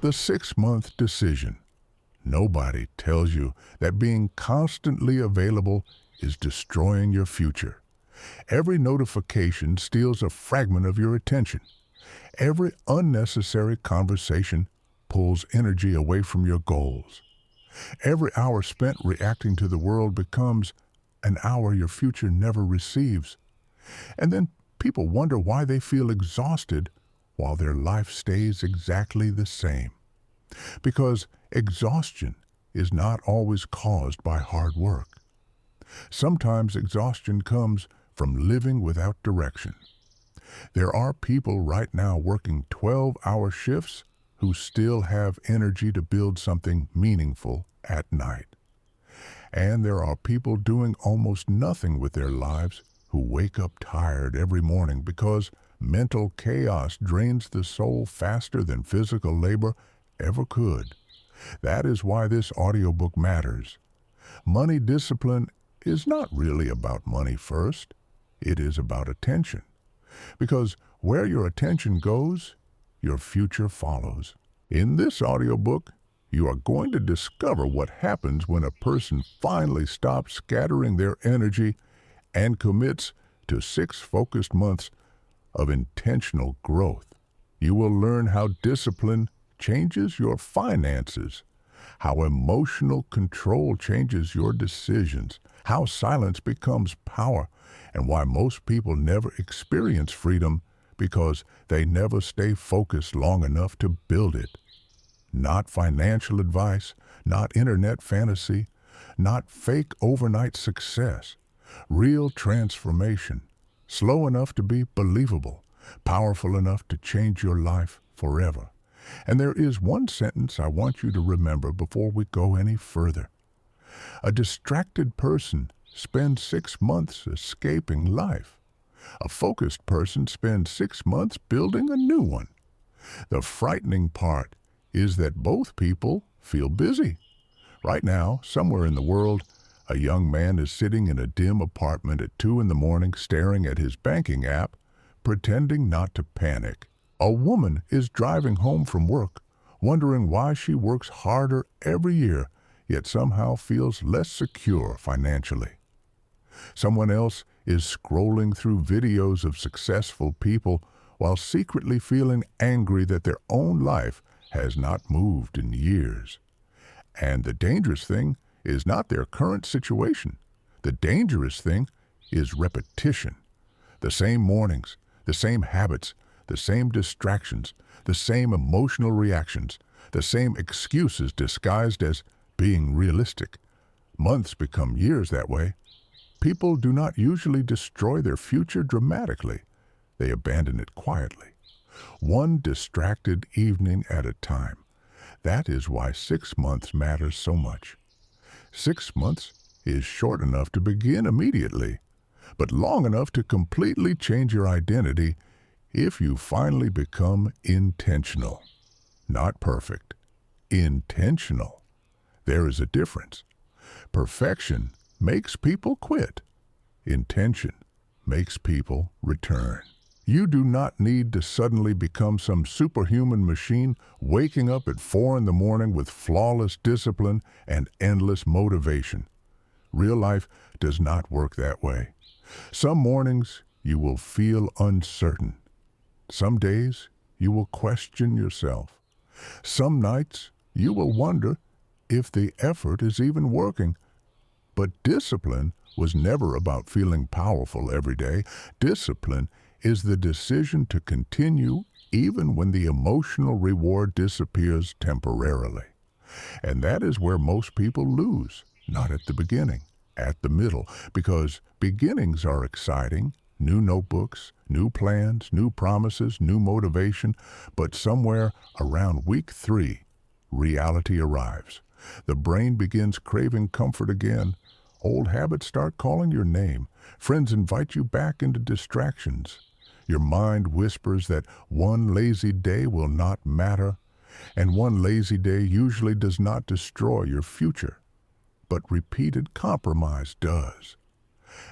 The 6-month decision. Nobody tells you that being constantly available is destroying your future. Every notification steals a fragment of your attention. Every unnecessary conversation pulls energy away from your goals. Every hour spent reacting to the world becomes an hour your future never receives. And then people wonder why they feel exhausted while their life stays exactly the same. Because exhaustion is not always caused by hard work. Sometimes exhaustion comes from living without direction. There are people right now working 12-hour shifts who still have energy to build something meaningful at night. And there are people doing almost nothing with their lives who wake up tired every morning because mental chaos drains the soul faster than physical labor ever could. That is why this audiobook matters. Money discipline is not really about money first. It is about attention. Because where your attention goes, your future follows. In this audiobook, you are going to discover what happens when a person finally stops scattering their energy and commits to 6 focused months of intentional growth. You will learn how discipline changes your finances, how emotional control changes your decisions, how silence becomes power, and why most people never experience freedom because they never stay focused long enough to build it. Not financial advice, not internet fantasy, not fake overnight success. Real transformation, slow enough to be believable, powerful enough to change your life forever. And there is one sentence I want you to remember before we go any further. A distracted person spends 6 months escaping life. A focused person spends 6 months building a new one. The frightening part is that both people feel busy. Right now, somewhere in the world, a young man is sitting in a dim apartment at 2 in the morning staring at his banking app, pretending not to panic. A woman is driving home from work, wondering why she works harder every year, yet somehow feels less secure financially. Someone else is scrolling through videos of successful people while secretly feeling angry that their own life has not moved in years. And the dangerous thing is not their current situation. The dangerous thing is repetition. The same mornings, the same habits, the same distractions, the same emotional reactions, the same excuses disguised as being realistic. Months become years that way. People do not usually destroy their future dramatically. They abandon it quietly. One distracted evening at a time. That is why 6 months matters so much. 6 months is short enough to begin immediately, but long enough to completely change your identity if you finally become intentional. Not perfect. Intentional. There is a difference. Perfection makes people quit. Intention makes people return. You do not need to suddenly become some superhuman machine waking up at 4 in the morning with flawless discipline and endless motivation. Real life does not work that way. Some mornings you will feel uncertain. Some days you will question yourself. Some nights you will wonder if the effort is even working. But discipline was never about feeling powerful every day. Discipline is the decision to continue even when the emotional reward disappears temporarily. And that is where most people lose, not at the beginning, at the middle, because beginnings are exciting, new notebooks, new plans, new promises, new motivation, but somewhere around week 3, reality arrives. The brain begins craving comfort again. Old habits start calling your name. Friends invite you back into distractions. Your mind whispers that one lazy day will not matter, and one lazy day usually does not destroy your future, but repeated compromise does.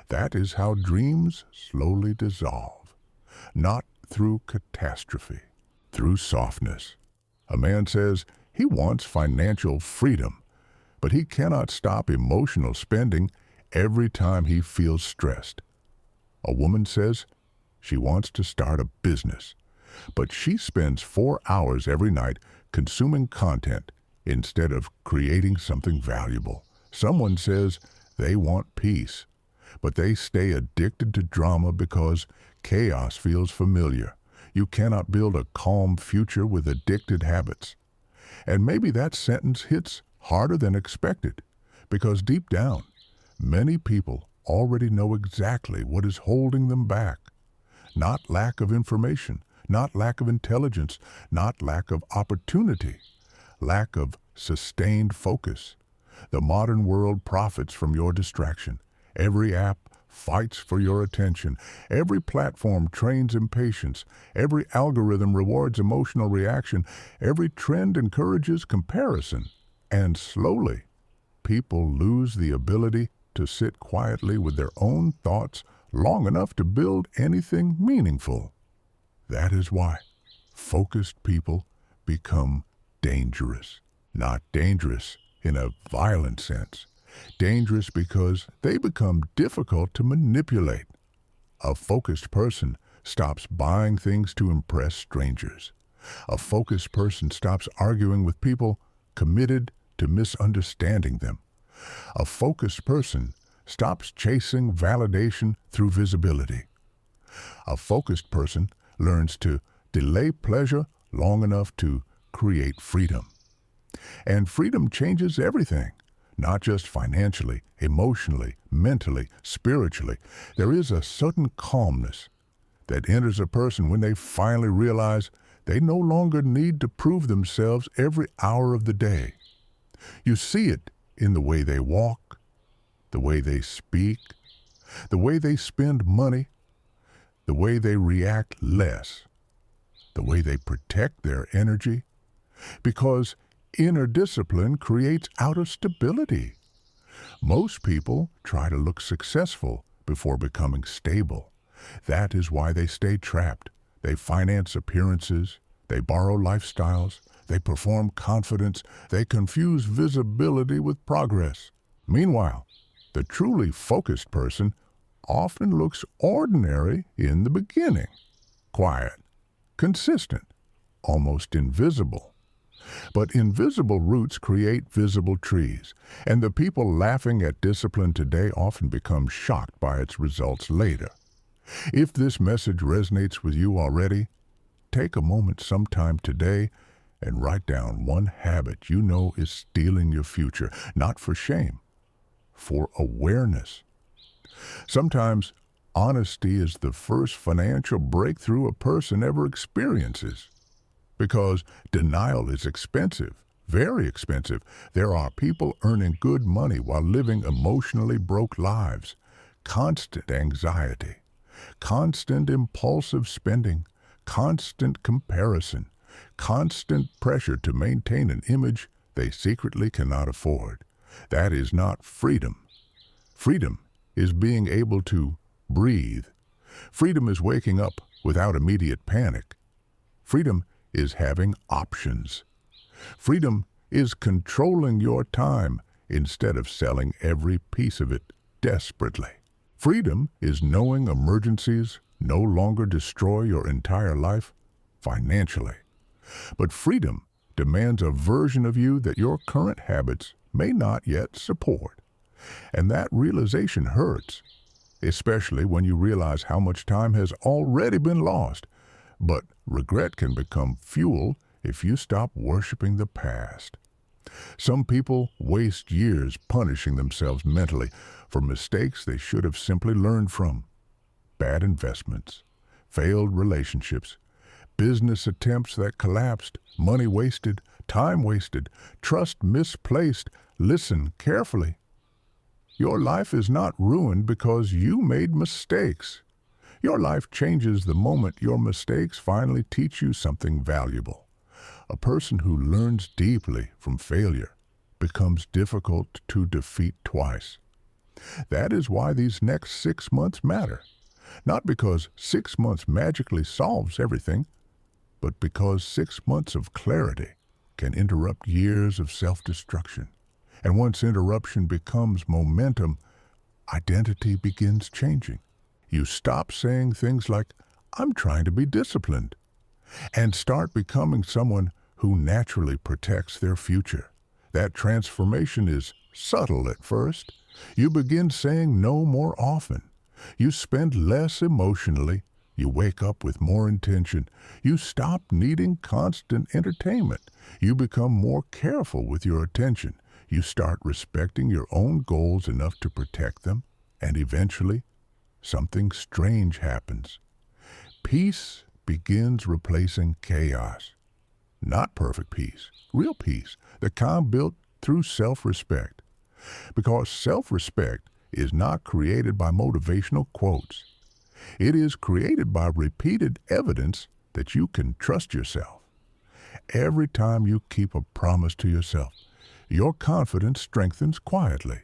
That is how dreams slowly dissolve, not through catastrophe, through softness. A man says he wants financial freedom, but he cannot stop emotional spending every time he feels stressed. A woman says she wants to start a business, but she spends 4 hours every night consuming content instead of creating something valuable. Someone says they want peace, but they stay addicted to drama because chaos feels familiar. You cannot build a calm future with addicted habits. And maybe that sentence hits harder than expected, because deep down, many people already know exactly what is holding them back. Not lack of information, not lack of intelligence, not lack of opportunity, lack of sustained focus. The modern world profits from your distraction. Every app fights for your attention. Every platform trains impatience. Every algorithm rewards emotional reaction. Every trend encourages comparison. And slowly, people lose the ability to sit quietly with their own thoughts long enough to build anything meaningful. That is why focused people become dangerous. Not dangerous in a violent sense. Dangerous because they become difficult to manipulate. A focused person stops buying things to impress strangers. A focused person stops arguing with people committed to misunderstanding them. A focused person stops chasing validation through visibility. A focused person learns to delay pleasure long enough to create freedom. And freedom changes everything, not just financially, emotionally, mentally, spiritually. There is a certain calmness that enters a person when they finally realize they no longer need to prove themselves every hour of the day. You see it in the way they walk, the way they speak, the way they spend money, the way they react less, the way they protect their energy, because inner discipline creates outer stability. Most people try to look successful before becoming stable. That is why they stay trapped. They finance appearances, they borrow lifestyles, they perform confidence, they confuse visibility with progress. Meanwhile, the truly focused person often looks ordinary in the beginning. Quiet, consistent, almost invisible. But invisible roots create visible trees, and the people laughing at discipline today often become shocked by its results later. If this message resonates with you already, take a moment sometime today and write down one habit you know is stealing your future, not for shame, for awareness. Sometimes honesty is the first financial breakthrough a person ever experiences. Because denial is expensive, very expensive. There are people earning good money while living emotionally broke lives. Constant anxiety, constant impulsive spending, constant comparison, constant pressure to maintain an image they secretly cannot afford. That is not freedom. Freedom is being able to breathe. Freedom is waking up without immediate panic. Freedom is having options. Freedom is controlling your time instead of selling every piece of it desperately. Freedom is knowing emergencies no longer destroy your entire life financially. But freedom demands a version of you that your current habits may not yet support. And that realization hurts, especially when you realize how much time has already been lost. But regret can become fuel if you stop worshiping the past. Some people waste years punishing themselves mentally for mistakes they should have simply learned from. Bad investments, failed relationships, business attempts that collapsed, money wasted, time wasted, trust misplaced. Listen carefully. Your life is not ruined because you made mistakes. Your life changes the moment your mistakes finally teach you something valuable. A person who learns deeply from failure becomes difficult to defeat twice. That is why these next 6 months matter. Not because 6 months magically solves everything, but because 6 months of clarity can interrupt years of self-destruction. And once interruption becomes momentum, identity begins changing. You stop saying things like, "I'm trying to be disciplined," and start becoming someone who naturally protects their future. That transformation is subtle at first. You begin saying no more often. You spend less emotionally. You wake up with more intention. You stop needing constant entertainment. You become more careful with your attention. You start respecting your own goals enough to protect them. And eventually, something strange happens. Peace begins replacing chaos. Not perfect peace, real peace, the kind built through self-respect. Because self-respect is not created by motivational quotes. It is created by repeated evidence that you can trust yourself. Every time you keep a promise to yourself, your confidence strengthens quietly.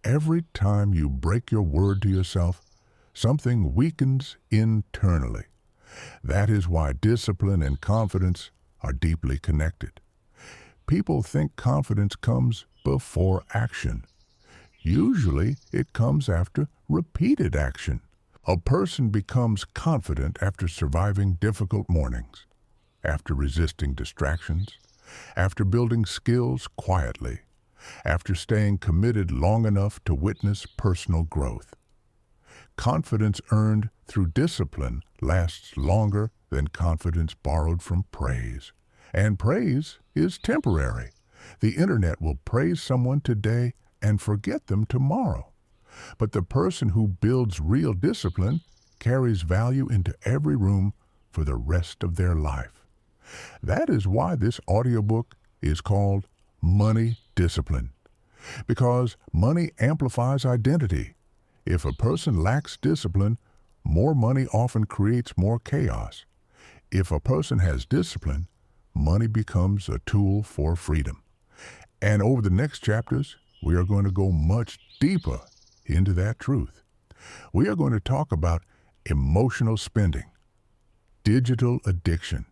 Every time you break your word to yourself, something weakens internally. That is why discipline and confidence are deeply connected. People think confidence comes before action. Usually, it comes after repeated action. A person becomes confident after surviving difficult mornings, after resisting distractions, after building skills quietly, after staying committed long enough to witness personal growth. Confidence earned through discipline lasts longer than confidence borrowed from praise. And praise is temporary. The internet will praise someone today and forget them tomorrow. But the person who builds real discipline carries value into every room for the rest of their life. That is why this audiobook is called Money Discipline. Because money amplifies identity. If a person lacks discipline, more money often creates more chaos. If a person has discipline, money becomes a tool for freedom. And over the next chapters, we are going to go much deeper into that truth. We are going to talk about emotional spending, digital addiction,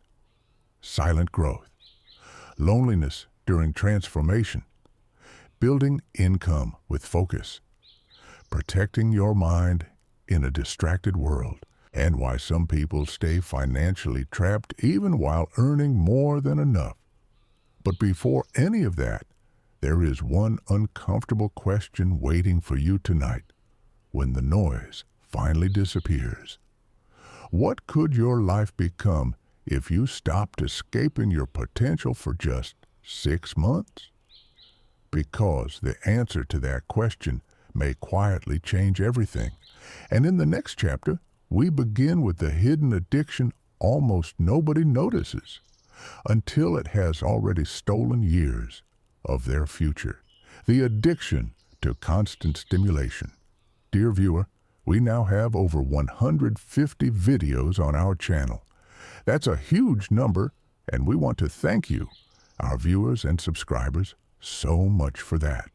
silent growth, loneliness during transformation, building income with focus, protecting your mind in a distracted world, and why some people stay financially trapped even while earning more than enough. But before any of that, there is one uncomfortable question waiting for you tonight when the noise finally disappears. What could your life become if you stopped escaping your potential for just 6 months? Because the answer to that question may quietly change everything. And in the next chapter, we begin with the hidden addiction almost nobody notices until it has already stolen years of their future. The addiction to constant stimulation. Dear viewer, we now have over 150 videos on our channel. That's a huge number, and we want to thank you, our viewers and subscribers, so much for that.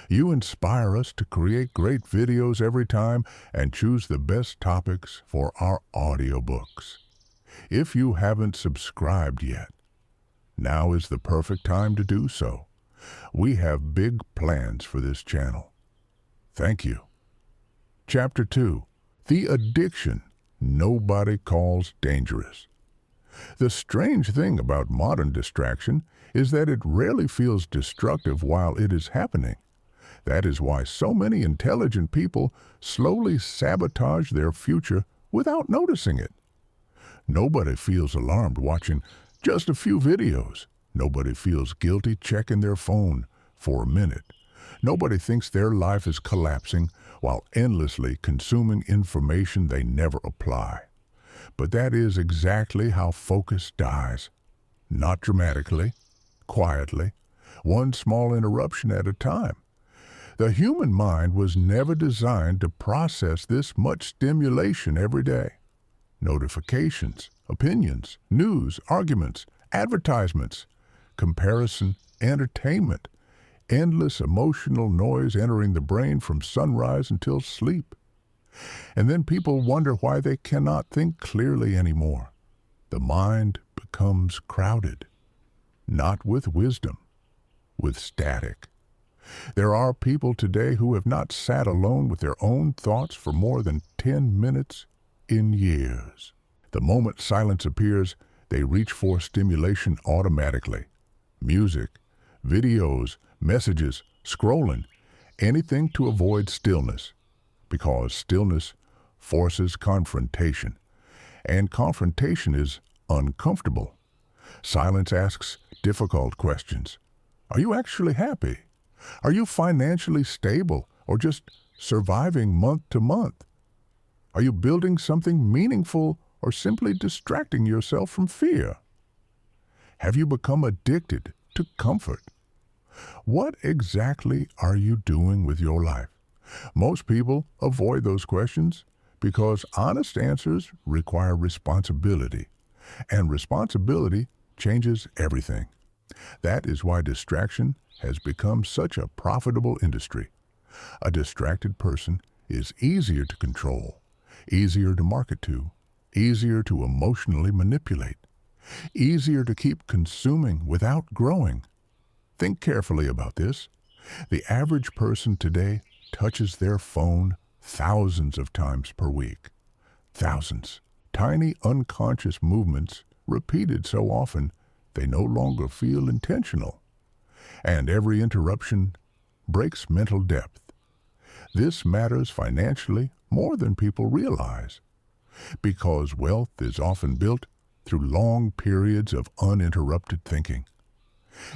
You inspire us to create great videos every time and choose the best topics for our audiobooks. If you haven't subscribed yet, now is the perfect time to do so. We have big plans for this channel. Thank you. Chapter 2. The addiction nobody calls dangerous. The strange thing about modern distraction is that it rarely feels destructive while it is happening. That is why so many intelligent people slowly sabotage their future without noticing it. Nobody feels alarmed watching just a few videos. Nobody feels guilty checking their phone for a minute. Nobody thinks their life is collapsing while endlessly consuming information they never apply. But that is exactly how focus dies. Not dramatically, quietly, one small interruption at a time. The human mind was never designed to process this much stimulation every day. Notifications, opinions, news, arguments, advertisements, comparison, entertainment, endless emotional noise entering the brain from sunrise until sleep. And then people wonder why they cannot think clearly anymore. The mind becomes crowded. not with wisdom, with static. There are people today who have not sat alone with their own thoughts for more than 10 minutes in years. The moment silence appears, they reach for stimulation automatically. Music, videos, messages, scrolling, anything to avoid stillness, because stillness forces confrontation, and confrontation is uncomfortable. Silence asks difficult questions. Are you actually happy? Are you financially stable or just surviving month to month? Are you building something meaningful or simply distracting yourself from fear? Have you become addicted to comfort? What exactly are you doing with your life? Most people avoid those questions because honest answers require responsibility, and responsibility changes everything. That is why distraction has become such a profitable industry. A distracted person is easier to control, easier to market to, easier to emotionally manipulate, easier to keep consuming without growing. Think carefully about this. The average person today touches their phone thousands of times per week. Thousands. Tiny unconscious movements repeated so often they no longer feel intentional. And every interruption breaks mental depth. This matters financially more than people realize, because wealth is often built through long periods of uninterrupted thinking.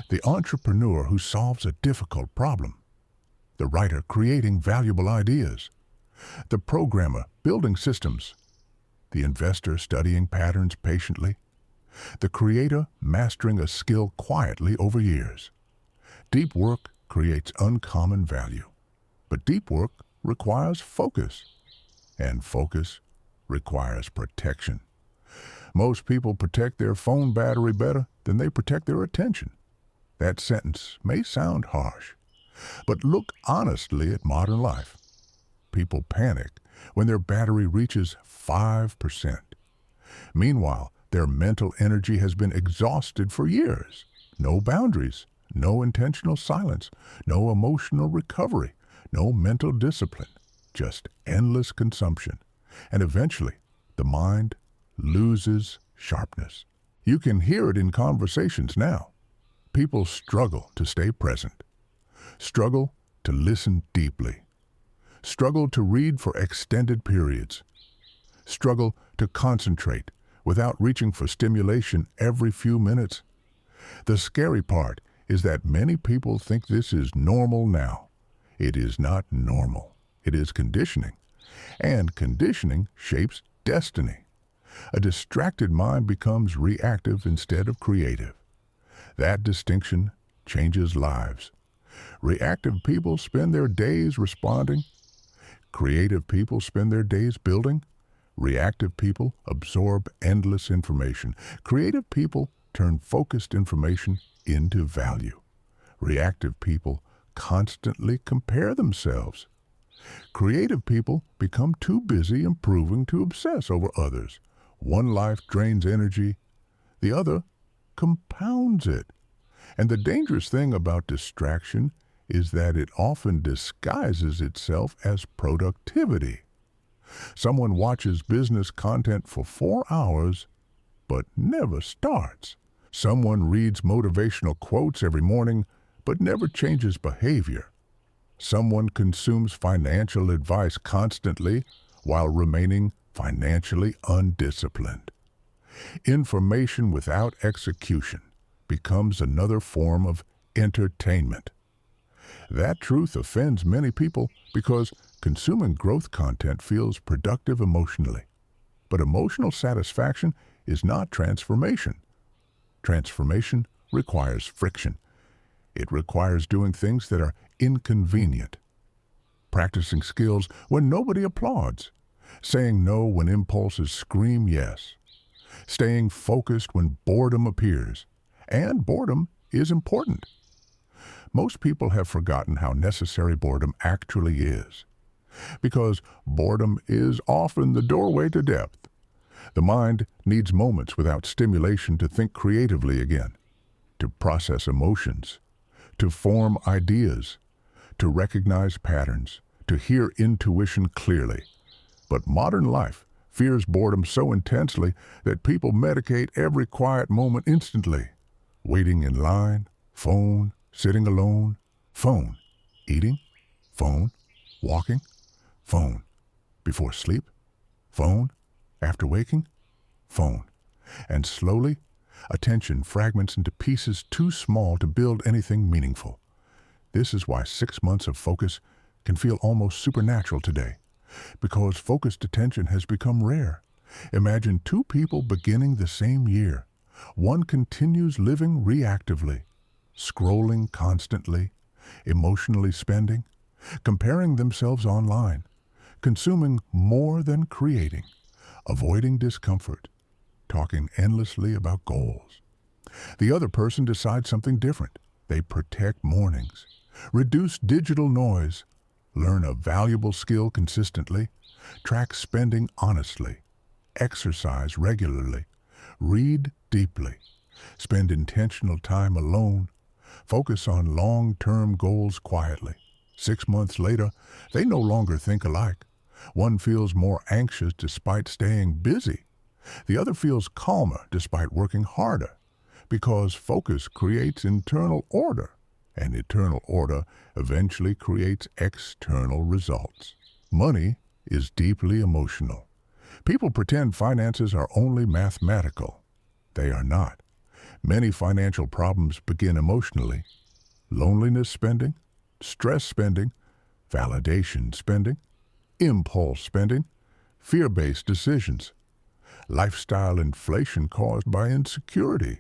The entrepreneur who solves a difficult problem, the writer creating valuable ideas, the programmer building systems, the investor studying patterns patiently, the creator mastering a skill quietly over years. Deep work creates uncommon value, but deep work requires focus, and focus requires protection. Most people protect their phone battery better than they protect their attention. That sentence may sound harsh, but look honestly at modern life. People panic when their battery reaches 5%. Meanwhile, their mental energy has been exhausted for years. No boundaries, no intentional silence, no emotional recovery, no mental discipline, just endless consumption. And eventually, the mind loses sharpness. You can hear it in conversations now. People struggle to stay present, struggle to listen deeply, struggle to read for extended periods, struggle to concentrate without reaching for stimulation every few minutes. The scary part is that many people think this is normal now. It is not normal. It is conditioning, and conditioning shapes destiny. A distracted mind becomes reactive instead of creative. That distinction changes lives. Reactive people spend their days responding. Creative people spend their days building. Reactive people absorb endless information. Creative people turn focused information into value. Reactive people constantly compare themselves. Creative people become too busy improving to obsess over others. One life drains energy, the other compounds it. And the dangerous thing about distraction is that it often disguises itself as productivity. Someone watches business content for 4 hours, but never starts. Someone reads motivational quotes every morning, but never changes behavior. Someone consumes financial advice constantly while remaining financially undisciplined. Information without execution becomes another form of entertainment. That truth offends many people because consuming growth content feels productive emotionally. But emotional satisfaction is not transformation. Transformation requires friction. It requires doing things that are inconvenient, practicing skills when nobody applauds, saying no when impulses scream yes, staying focused when boredom appears. And boredom is important. Most people have forgotten how necessary boredom actually is, because boredom is often the doorway to depth. The mind needs moments without stimulation to think creatively again, to process emotions, to form ideas, to recognize patterns, to hear intuition clearly. But modern life fears boredom so intensely that people medicate every quiet moment instantly. Waiting in line, phone, sitting alone, phone, eating, phone, walking, phone, before sleep, phone, after waking, phone. And slowly, attention fragments into pieces too small to build anything meaningful. This is why 6 months of focus can feel almost supernatural today, because focused attention has become rare. Imagine two people beginning the same year. One continues living reactively, scrolling constantly, emotionally spending, comparing themselves online, consuming more than creating, avoiding discomfort, talking endlessly about goals. The other person decides something different. They protect mornings, reduce digital noise, learn a valuable skill consistently, track spending honestly, exercise regularly, read deeply, spend intentional time alone, focus on long-term goals quietly. 6 months later, they no longer think alike. One feels more anxious despite staying busy. The other feels calmer despite working harder, because focus creates internal order, and internal order eventually creates external results. Money is deeply emotional. People pretend finances are only mathematical. They are not. Many financial problems begin emotionally. Loneliness spending, stress spending, validation spending, impulse spending, fear-based decisions, lifestyle inflation caused by insecurity.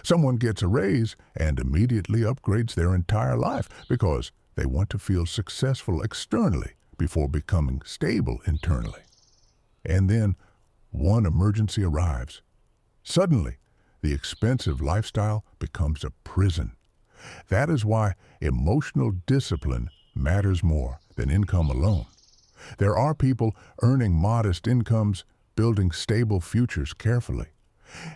Someone gets a raise and immediately upgrades their entire life because they want to feel successful externally before becoming stable internally. And then one emergency arrives. Suddenly, the expensive lifestyle becomes a prison. That is why emotional discipline matters more than income alone. There are people earning modest incomes, building stable futures carefully.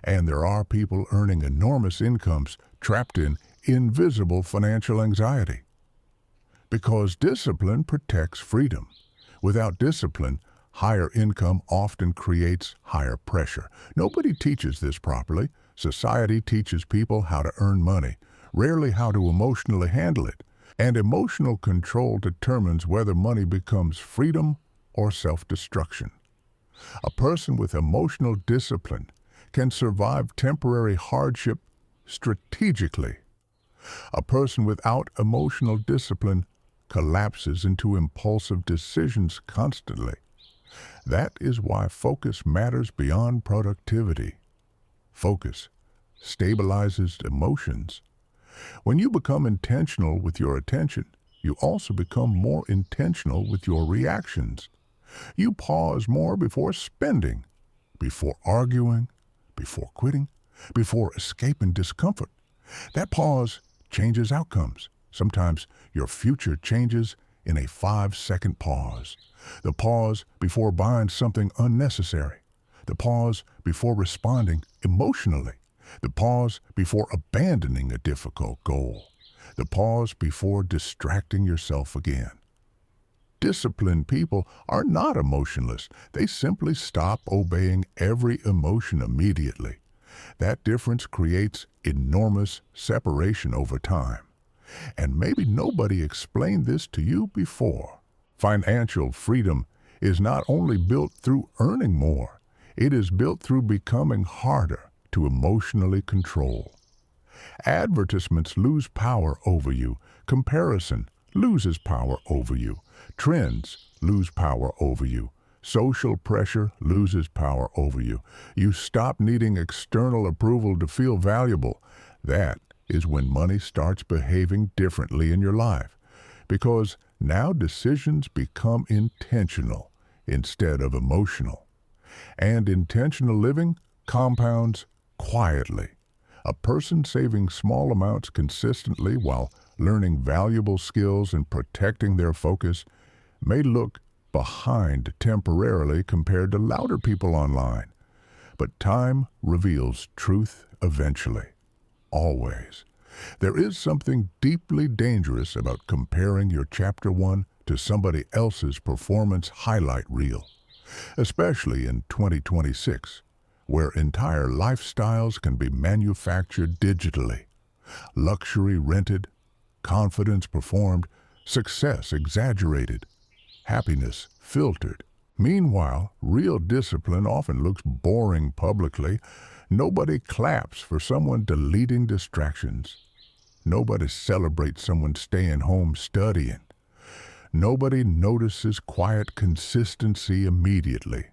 And there are people earning enormous incomes trapped in invisible financial anxiety. Because discipline protects freedom. Without discipline, higher income often creates higher pressure. Nobody teaches this properly. Society teaches people how to earn money, rarely how to emotionally handle it. And emotional control determines whether money becomes freedom or self-destruction. A person with emotional discipline can survive temporary hardship strategically. A person without emotional discipline collapses into impulsive decisions constantly. That is why focus matters beyond productivity. Focus stabilizes emotions. When you become intentional with your attention, you also become more intentional with your reactions. You pause more before spending, before arguing, before quitting, before escaping discomfort. That pause changes outcomes. Sometimes your future changes in a 5-second pause. The pause before buying something unnecessary. The pause before responding emotionally. The pause before abandoning a difficult goal. The pause before distracting yourself again. Disciplined people are not emotionless. They simply stop obeying every emotion immediately. That difference creates enormous separation over time. And maybe nobody explained this to you before. Financial freedom is not only built through earning more, it is built through becoming harder to emotionally control. Advertisements lose power over you. Comparison loses power over you. Trends lose power over you. Social pressure loses power over you. You stop needing external approval to feel valuable. That is when money starts behaving differently in your life, because now decisions become intentional instead of emotional. And intentional living compounds quietly. A person saving small amounts consistently while learning valuable skills and protecting their focus may look behind temporarily compared to louder people online. But time reveals truth eventually. always. There is something deeply dangerous about comparing your Chapter 1 to somebody else's performance highlight reel, especially in 2026, where entire lifestyles can be manufactured digitally, luxury rented, confidence performed, success exaggerated, happiness filtered. Meanwhile, real discipline often looks boring publicly. Nobody claps for someone deleting distractions. Nobody celebrates someone staying home studying. Nobody notices quiet consistency immediately.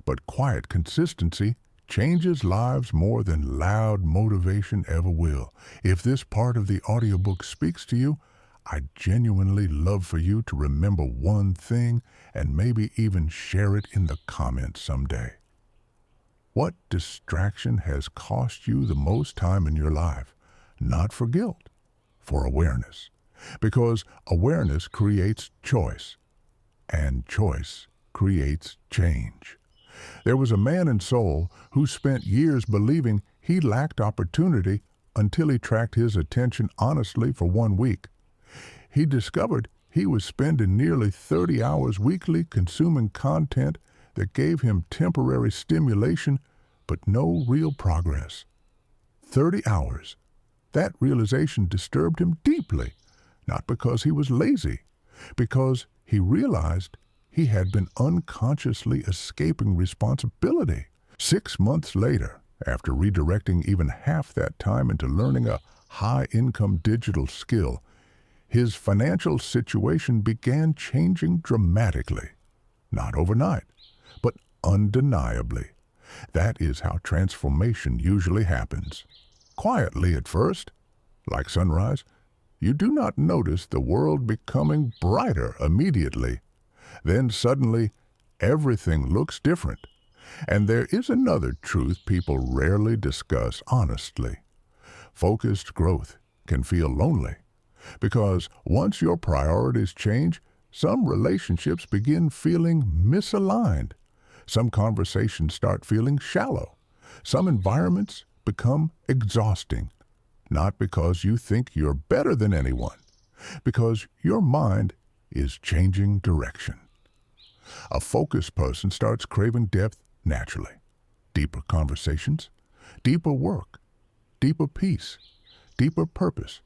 But quiet consistency changes lives more than loud motivation ever will. If this part of the audiobook speaks to you, I'd genuinely love for you to remember one thing and maybe even share it in the comments someday. What distraction has cost you the most time in your life? Not for guilt, for awareness. Because awareness creates choice, and choice creates change. There was a man in Seoul who spent years believing he lacked opportunity until he tracked his attention honestly for 1 week. He discovered he was spending nearly 30 hours weekly consuming content that gave him temporary stimulation but no real progress. 30 hours. That realization disturbed him deeply, not because he was lazy, because he realized he had been unconsciously escaping responsibility. 6 months later, after redirecting even half that time into learning a high-income digital skill, his financial situation began changing dramatically. Not overnight, but undeniably. That is how transformation usually happens. Quietly at first, like sunrise, you do not notice the world becoming brighter immediately. Then suddenly, everything looks different. And there is another truth people rarely discuss honestly. Focused growth can feel lonely. Because once your priorities change, some relationships begin feeling misaligned. Some conversations start feeling shallow. Some environments become exhausting. Not because you think you're better than anyone, because your mind is changing direction. A focused person starts craving depth naturally. Deeper conversations, deeper work, deeper peace, deeper purpose,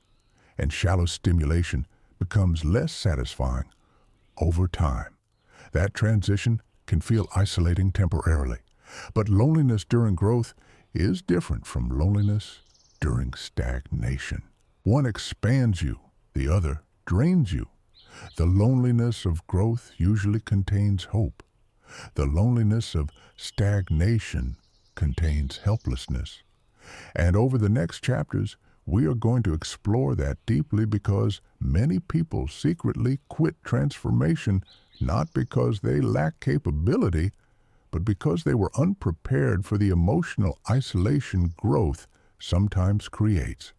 and shallow stimulation becomes less satisfying over time. That transition can feel isolating temporarily, but loneliness during growth is different from loneliness during stagnation. One expands you, the other drains you. The loneliness of growth usually contains hope. The loneliness of stagnation contains helplessness. And over the next chapters, we are going to explore that deeply because many people secretly quit transformation not because they lack capability, but because they were unprepared for the emotional isolation growth sometimes creates.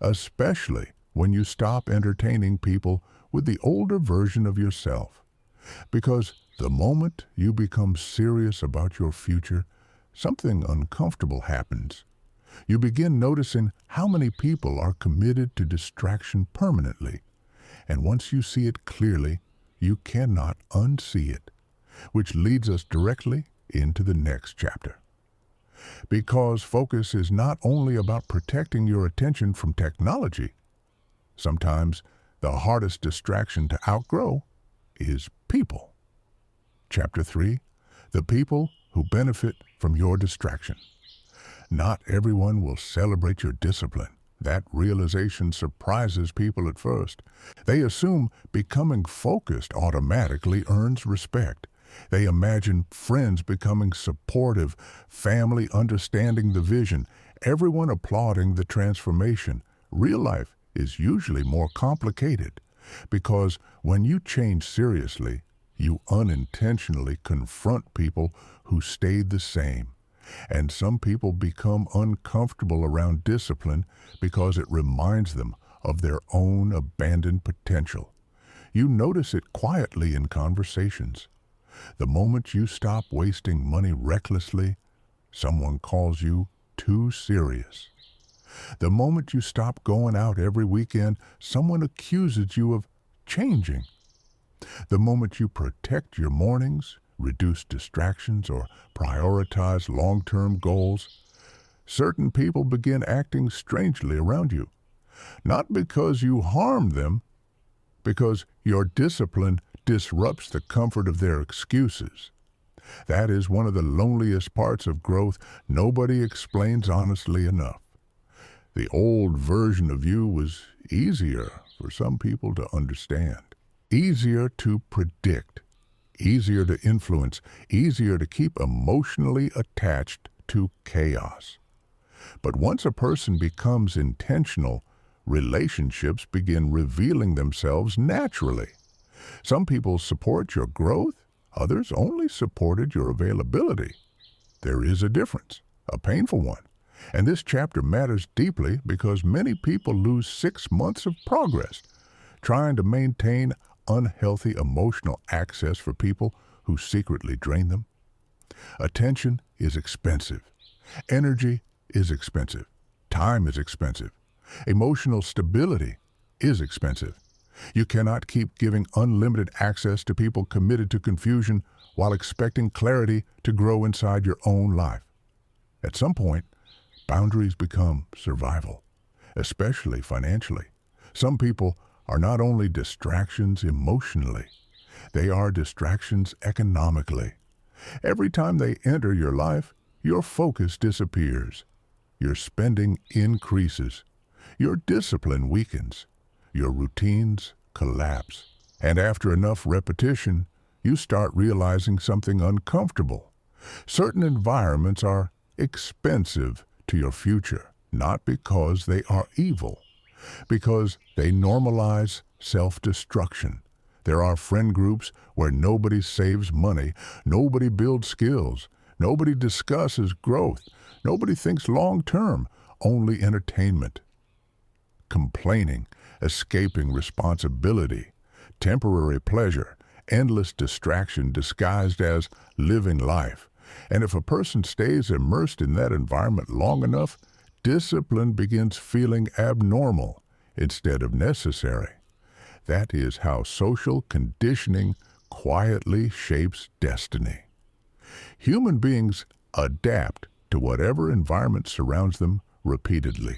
Especially when you stop entertaining people with the older version of yourself. Because the moment you become serious about your future, something uncomfortable happens. You begin noticing how many people are committed to distraction permanently. And once you see it clearly, you cannot unsee it, which leads us directly into the next chapter. Because focus is not only about protecting your attention from technology. Sometimes the hardest distraction to outgrow is people. Chapter 3, the people who benefit from your distraction. Not everyone will celebrate your discipline. That realization surprises people at first. They assume becoming focused automatically earns respect. They imagine friends becoming supportive, family understanding the vision, everyone applauding the transformation. Real life is usually more complicated because when you change seriously, you unintentionally confront people who stayed the same. And some people become uncomfortable around discipline because it reminds them of their own abandoned potential. You notice it quietly in conversations. The moment you stop wasting money recklessly, someone calls you too serious. The moment you stop going out every weekend, someone accuses you of changing. The moment you protect your mornings, reduce distractions, or prioritize long-term goals, certain people begin acting strangely around you. Not because you harm them, because your discipline disrupts the comfort of their excuses. That is one of the loneliest parts of growth nobody explains honestly enough. The old version of you was easier for some people to understand, easier to predict, easier to influence, easier to keep emotionally attached to chaos. But once a person becomes intentional, relationships begin revealing themselves naturally. Some people support your growth, others only supported your availability. There is a difference, a painful one. And this chapter matters deeply because many people lose 6 months of progress trying to maintain unhealthy emotional access for people who secretly drain them. Attention is expensive. Energy is expensive. Time is expensive. Emotional stability is expensive. You cannot keep giving unlimited access to people committed to confusion while expecting clarity to grow inside your own life. At some point, boundaries become survival, especially financially. Some people are not only distractions emotionally, they are distractions economically. Every time they enter your life, your focus disappears. Your spending increases. Your discipline weakens. Your routines collapse. And after enough repetition, you start realizing something uncomfortable. Certain environments are expensive to your future, not because they are evil, because they normalize self-destruction. There are friend groups where nobody saves money, nobody builds skills, nobody discusses growth, nobody thinks long-term, only entertainment. Complaining, escaping responsibility, temporary pleasure, endless distraction disguised as living life. And if a person stays immersed in that environment long enough, discipline begins feeling abnormal instead of necessary. That is how social conditioning quietly shapes destiny. Human beings adapt to whatever environment surrounds them repeatedly.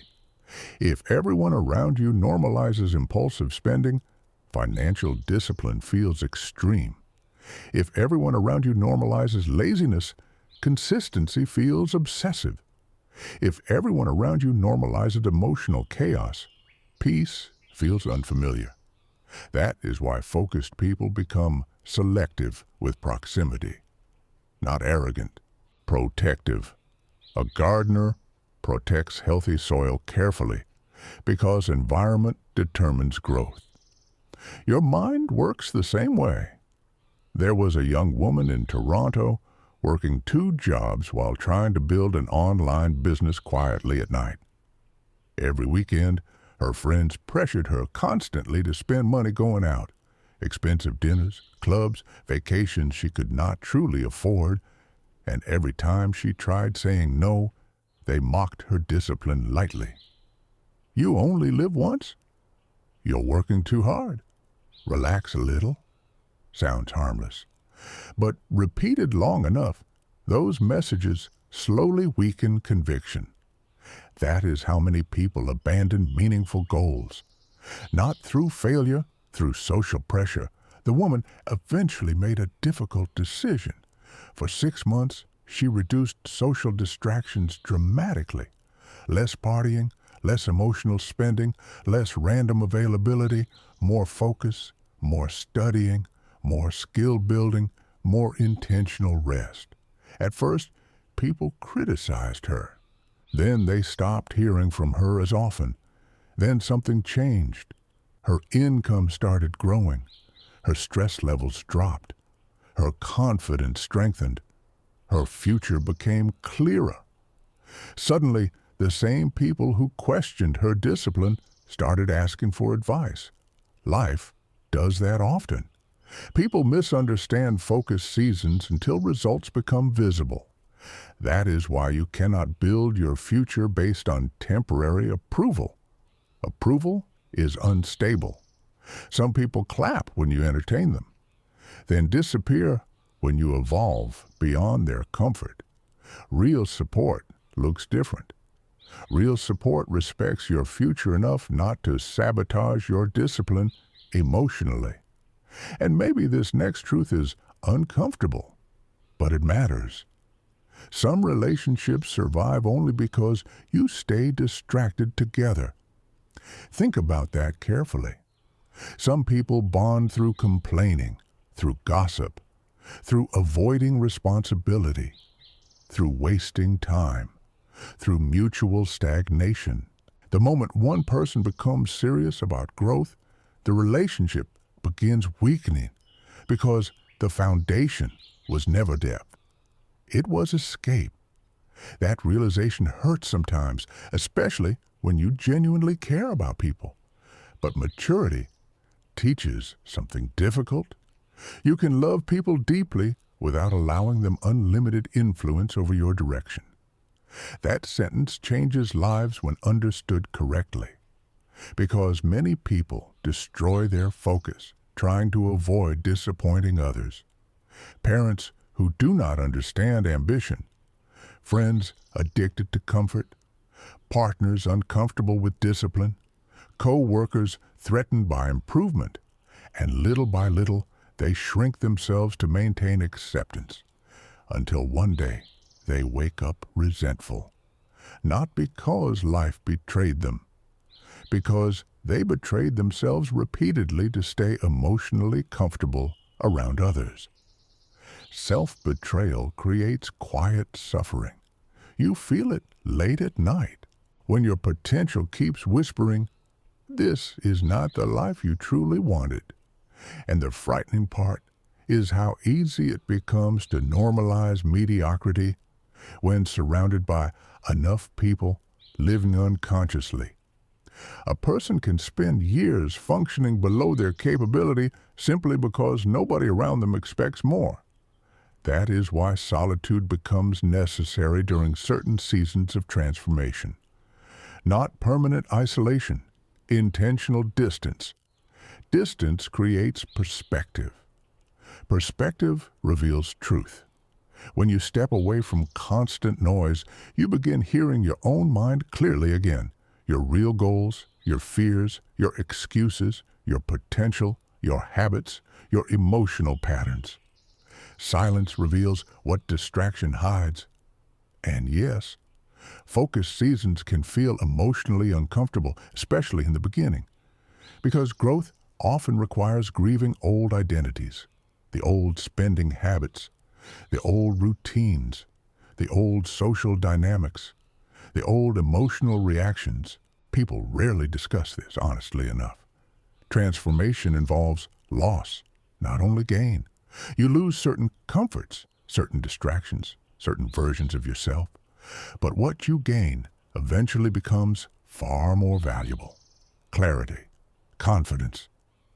If everyone around you normalizes impulsive spending, financial discipline feels extreme. If everyone around you normalizes laziness, consistency feels obsessive. If everyone around you normalizes emotional chaos, peace feels unfamiliar. That is why focused people become selective with proximity. Not arrogant, protective. A gardener protects healthy soil carefully because environment determines growth. Your mind works the same way. There was a young woman in Toronto working 2 jobs while trying to build an online business quietly at night. Every weekend, her friends pressured her constantly to spend money going out. Expensive dinners, clubs, vacations she could not truly afford, and every time she tried saying no, they mocked her discipline lightly. You only live once? You're working too hard. Relax a little. Sounds harmless. But repeated long enough, those messages slowly weaken conviction. That is how many people abandon meaningful goals. Not through failure, through social pressure. The woman eventually made a difficult decision. For 6 months, she reduced social distractions dramatically. Less partying, less emotional spending, less random availability, more focus, more studying, more skill building, more intentional rest. At first, people criticized her. Then they stopped hearing from her as often. Then something changed. Her income started growing. Her stress levels dropped. Her confidence strengthened. Her future became clearer. Suddenly, the same people who questioned her discipline started asking for advice. Life does that often. People misunderstand focus seasons until results become visible. That is why you cannot build your future based on temporary approval. Approval is unstable. Some people clap when you entertain them, then disappear when you evolve beyond their comfort. Real support looks different. Real support respects your future enough not to sabotage your discipline emotionally. And maybe this next truth is uncomfortable, but it matters. Some relationships survive only because you stay distracted together. Think about that carefully. Some people bond through complaining, through gossip, through avoiding responsibility, through wasting time, through mutual stagnation. The moment one person becomes serious about growth, the relationship begins weakening because the foundation was never depth. It was escape. That realization hurts sometimes, especially when you genuinely care about people. But maturity teaches something difficult. You can love people deeply without allowing them unlimited influence over your direction. That sentence changes lives when understood correctly, because many people destroy their focus trying to avoid disappointing others. Parents who do not understand ambition, friends addicted to comfort, partners uncomfortable with discipline, co-workers threatened by improvement, and little by little they shrink themselves to maintain acceptance, until one day they wake up resentful. Not because life betrayed them, because they betrayed themselves repeatedly to stay emotionally comfortable around others. Self-betrayal creates quiet suffering. You feel it late at night, when your potential keeps whispering, "This is not the life you truly wanted." And the frightening part is how easy it becomes to normalize mediocrity when surrounded by enough people living unconsciously. A person can spend years functioning below their capability simply because nobody around them expects more. That is why solitude becomes necessary during certain seasons of transformation. Not permanent isolation, intentional distance. Distance creates perspective. Perspective reveals truth. When you step away from constant noise, you begin hearing your own mind clearly again. Your real goals, your fears, your excuses, your potential, your habits, your emotional patterns. Silence reveals what distraction hides. And yes, focus seasons can feel emotionally uncomfortable, especially in the beginning, because growth often requires grieving old identities, the old spending habits, the old routines, the old social dynamics, the old emotional reactions. People rarely discuss this, honestly enough. Transformation involves loss, not only gain. You lose certain comforts, certain distractions, certain versions of yourself. But what you gain eventually becomes far more valuable. Clarity, confidence,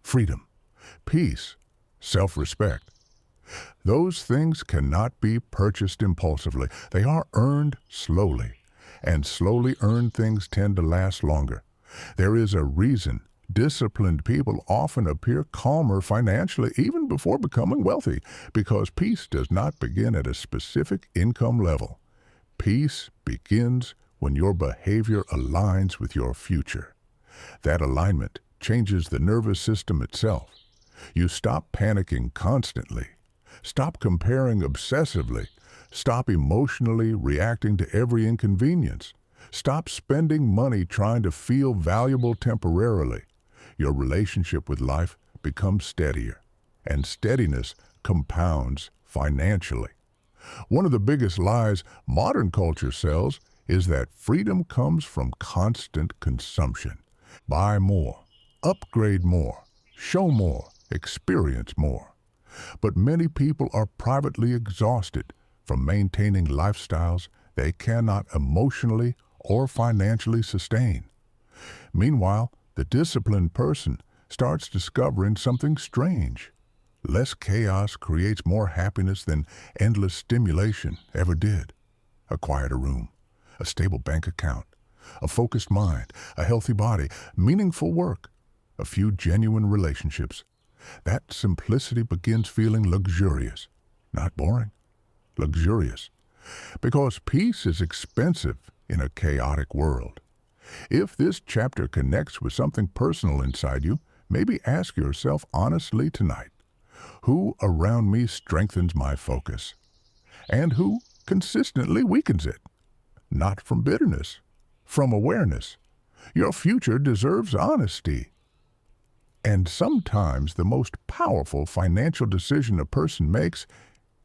freedom, peace, self-respect. Those things cannot be purchased impulsively. They are earned slowly, and slowly earned things tend to last longer. There is a reason disciplined people often appear calmer financially even before becoming wealthy, because peace does not begin at a specific income level. Peace begins when your behavior aligns with your future. That alignment changes the nervous system itself. You stop panicking constantly. Stop comparing obsessively. Stop emotionally reacting to every inconvenience. Stop spending money trying to feel valuable temporarily. Your relationship with life becomes steadier, and steadiness compounds financially. One of the biggest lies modern culture sells is that freedom comes from constant consumption. Buy more, upgrade more, show more, experience more. But many people are privately exhausted from maintaining lifestyles they cannot emotionally or financially sustain. Meanwhile, the disciplined person starts discovering something strange. Less chaos creates more happiness than endless stimulation ever did. a quieter room, a stable bank account, a focused mind, a healthy body, meaningful work, a few genuine relationships. That simplicity begins feeling luxurious, not boring, luxurious, because peace is expensive in a chaotic world. If this chapter connects with something personal inside you, maybe ask yourself honestly tonight, who around me strengthens my focus? And who consistently weakens it? Not from bitterness, from awareness. Your future deserves honesty. And sometimes the most powerful financial decision a person makes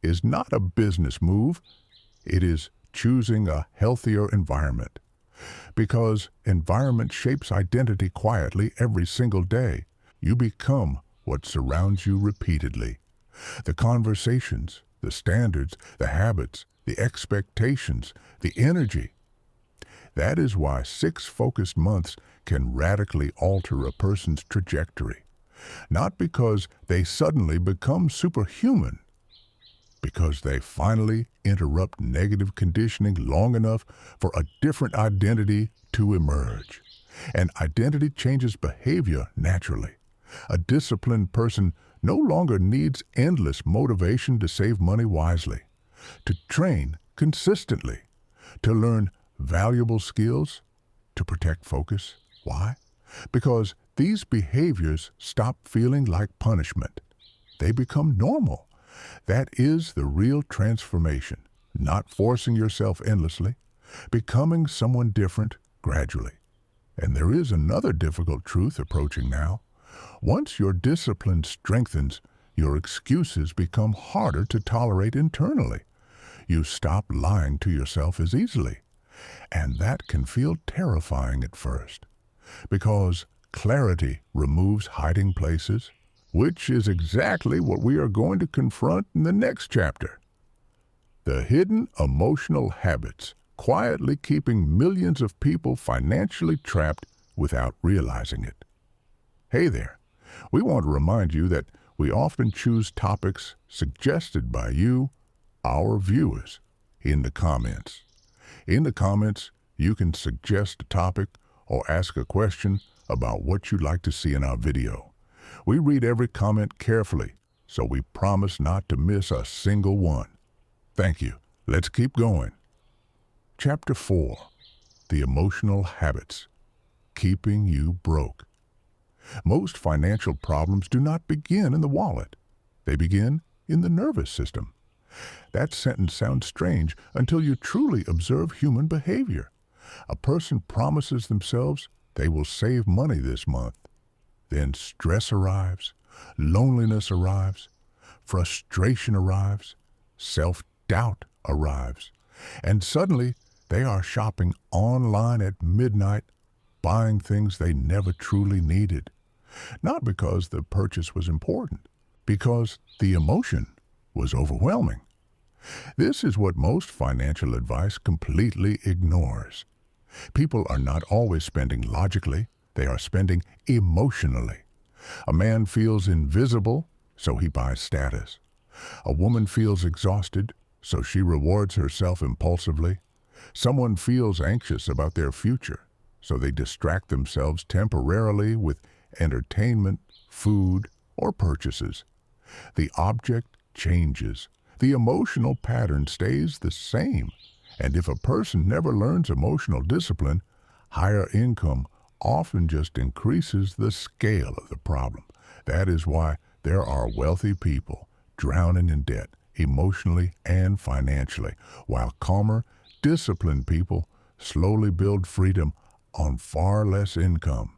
is not a business move, it is choosing a healthier environment. Because environment shapes identity quietly every single day. You become what surrounds you repeatedly. The conversations, the standards, the habits, the expectations, the energy. That is why 6 focused months can radically alter a person's trajectory. Not because they suddenly become superhuman, because they finally interrupt negative conditioning long enough for a different identity to emerge. And identity changes behavior naturally. A disciplined person no longer needs endless motivation to save money wisely, to train consistently, to learn valuable skills, to protect focus. Why? Because these behaviors stop feeling like punishment. They become normal. That is the real transformation, not forcing yourself endlessly, becoming someone different gradually. And there is another difficult truth approaching now. Once your discipline strengthens, your excuses become harder to tolerate internally. You stop lying to yourself as easily. And that can feel terrifying at first, because clarity removes hiding places, which is exactly what we are going to confront in the next chapter. The hidden emotional habits quietly keeping millions of people financially trapped without realizing it. Hey there, we want to remind you that we often choose topics suggested by you, our viewers, in the comments. In the comments, you can suggest a topic or ask a question about what you'd like to see in our video. We read every comment carefully, so we promise not to miss a single one. Thank you. Let's keep going. Chapter 4. The Emotional Habits. Keeping You Broke. Most financial problems do not begin in the wallet. They begin in the nervous system. That sentence sounds strange until you truly observe human behavior. A person promises themselves they will save money this month. Then stress arrives, loneliness arrives, frustration arrives, self-doubt arrives, and suddenly they are shopping online at midnight, buying things they never truly needed. Not because the purchase was important, because the emotion was overwhelming. This is what most financial advice completely ignores. People are not always spending logically, they are spending emotionally. A man feels invisible, so he buys status. A woman feels exhausted, so she rewards herself impulsively. Someone feels anxious about their future, so they distract themselves temporarily with entertainment, food, or purchases. The object changes. The emotional pattern stays the same. And if a person never learns emotional discipline, higher income often just increases the scale of the problem. That is why there are wealthy people drowning in debt, emotionally and financially, while calmer, disciplined people slowly build freedom on far less income.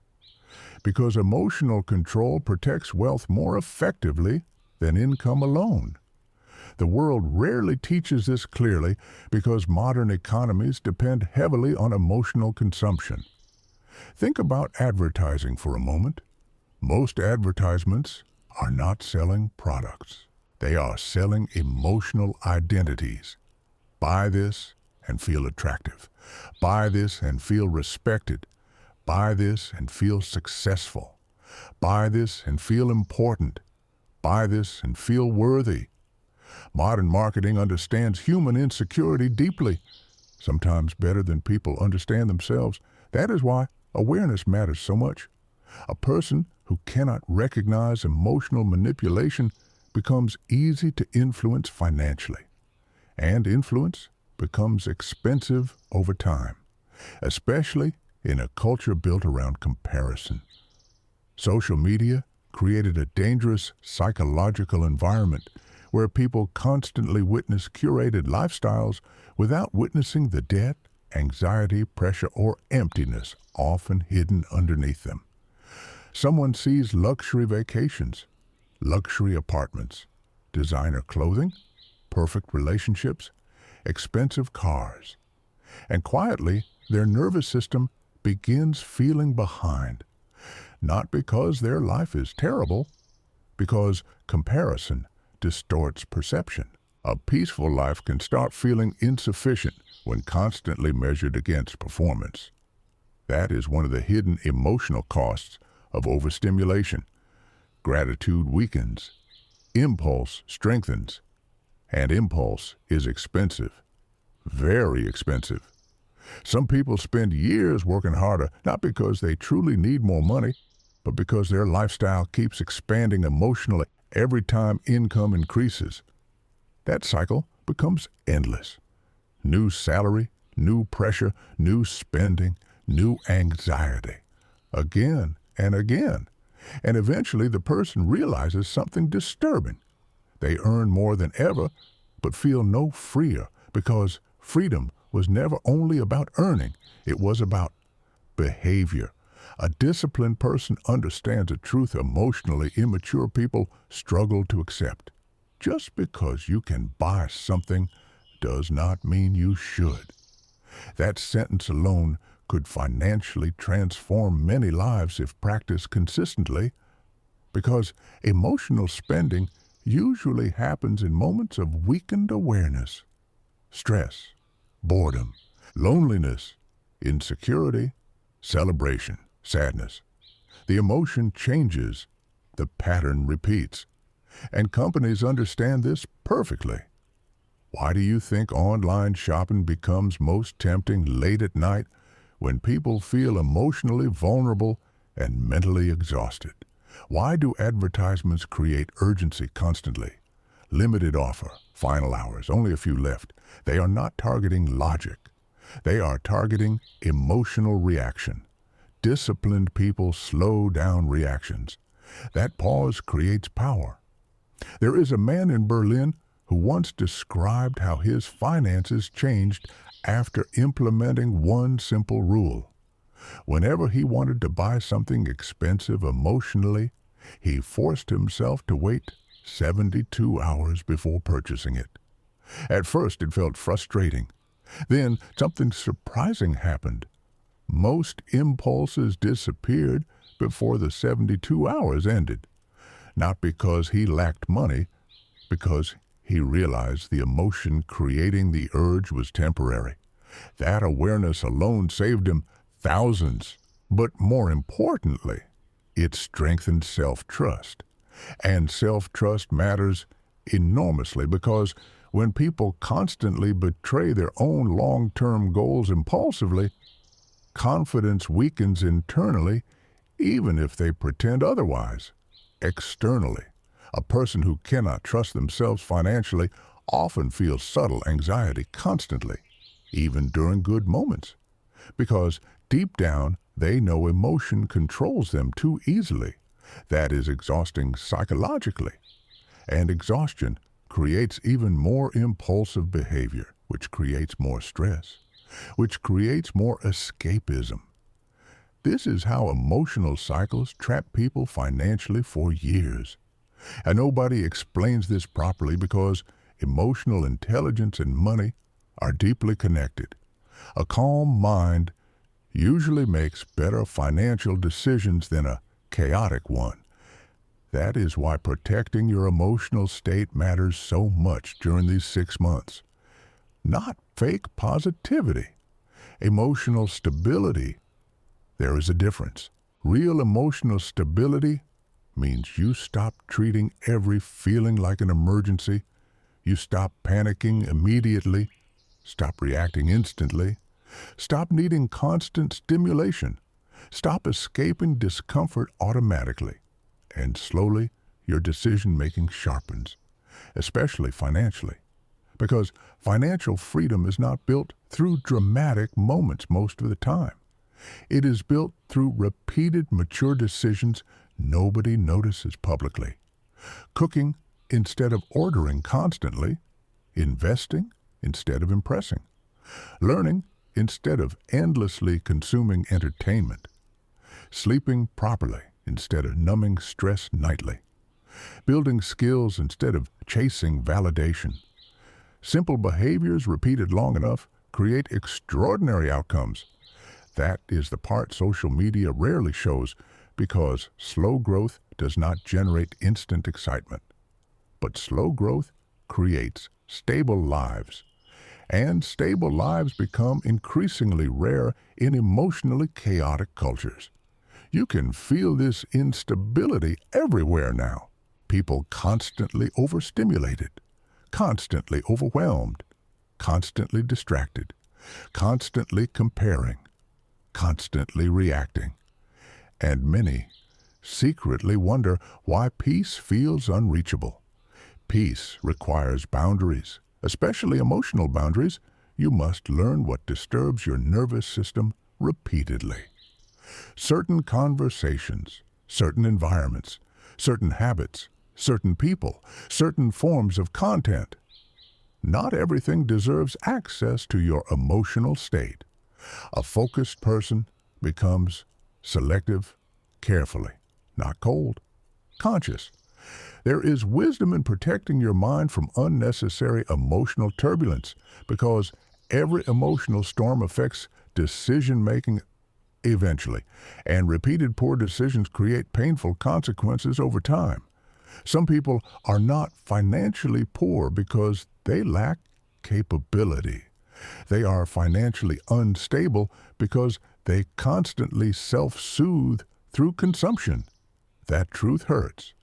Because emotional control protects wealth more effectively than income alone. The world rarely teaches this clearly because modern economies depend heavily on emotional consumption. Think about advertising for a moment. Most advertisements are not selling products. They are selling emotional identities. Buy this and feel attractive. Buy this and feel respected. Buy this and feel successful. Buy this and feel important. Buy this and feel worthy. Modern marketing understands human insecurity deeply. sometimes better than people understand themselves. That is why awareness matters so much. A person who cannot recognize emotional manipulation becomes easy to influence financially, and influence becomes expensive over time, especially in a culture built around comparison. Social media created a dangerous psychological environment where people constantly witness curated lifestyles without witnessing the debt, anxiety, pressure, or emptiness often hidden underneath them. Someone sees luxury vacations, luxury apartments, designer clothing, perfect relationships, expensive cars, and quietly their nervous system begins feeling behind. Not because their life is terrible, because comparison distorts perception. A peaceful life can start feeling insufficient when constantly measured against performance. That is one of the hidden emotional costs of overstimulation. Gratitude weakens, impulse strengthens, and impulse is expensive, very expensive. Some people spend years working harder, not because they truly need more money, but because their lifestyle keeps expanding emotionally every time income increases. That cycle becomes endless. New salary, new pressure, new spending, new anxiety. Again and again. And eventually the person realizes something disturbing. They earn more than ever, but feel no freer because freedom was never only about earning, it was about behavior. A disciplined person understands a truth emotionally immature people struggle to accept. Just because you can buy something does not mean you should. That sentence alone could financially transform many lives if practiced consistently, because emotional spending usually happens in moments of weakened awareness. Stress, boredom, loneliness, insecurity, celebration, sadness. The emotion changes, the pattern repeats, and companies understand this perfectly. Why do you think online shopping becomes most tempting late at night when people feel emotionally vulnerable and mentally exhausted? Why do advertisements create urgency constantly? Limited offer, final hours, only a few left. They are not targeting logic. They are targeting emotional reaction. Disciplined people slow down reactions. That pause creates power. There is a man in Berlin who once described how his finances changed after implementing one simple rule. Whenever he wanted to buy something expensive emotionally, he forced himself to wait 72 hours before purchasing it. At first it felt frustrating. Then something surprising happened. Most impulses disappeared before the 72 hours ended. Not because he lacked money, because he realized the emotion creating the urge was temporary. That awareness alone saved him thousands. But more importantly, it strengthened self-trust. And self-trust matters enormously because when people constantly betray their own long-term goals impulsively, confidence weakens internally even if they pretend otherwise. Externally, a person who cannot trust themselves financially often feels subtle anxiety constantly, even during good moments, because deep down they know emotion controls them too easily. That is exhausting psychologically, and exhaustion creates even more impulsive behavior, which creates more stress, which creates more escapism. This is how emotional cycles trap people financially for years. And nobody explains this properly because emotional intelligence and money are deeply connected. A calm mind usually makes better financial decisions than a chaotic one. That is why protecting your emotional state matters so much during these 6 months. Not fake positivity. Emotional stability. There is a difference. Real emotional stability means you stop treating every feeling like an emergency. You stop panicking immediately. Stop reacting instantly. Stop needing constant stimulation. Stop escaping discomfort automatically. And slowly, your decision-making sharpens, especially financially. Because financial freedom is not built through dramatic moments most of the time. It is built through repeated mature decisions nobody notices publicly. Cooking instead of ordering constantly. Investing instead of impressing. Learning instead of endlessly consuming entertainment. Sleeping properly instead of numbing stress nightly. Building skills instead of chasing validation. Simple behaviors repeated long enough create extraordinary outcomes. That is the part social media rarely shows because slow growth does not generate instant excitement. But slow growth creates stable lives. And stable lives become increasingly rare in emotionally chaotic cultures. You can feel this instability everywhere now. People constantly overstimulated, constantly overwhelmed, constantly distracted, constantly comparing, constantly reacting. And many secretly wonder why peace feels unreachable. Peace requires boundaries, especially emotional boundaries. You must learn what disturbs your nervous system repeatedly. Certain conversations, certain environments, certain habits, certain people, certain forms of content. Not everything deserves access to your emotional state. A focused person becomes selective, carefully, not cold, conscious. There is wisdom in protecting your mind from unnecessary emotional turbulence because every emotional storm affects decision-making eventually, and repeated poor decisions create painful consequences over time. Some people are not financially poor because they lack capability. They are financially unstable because they constantly self-soothe through consumption. That truth hurts,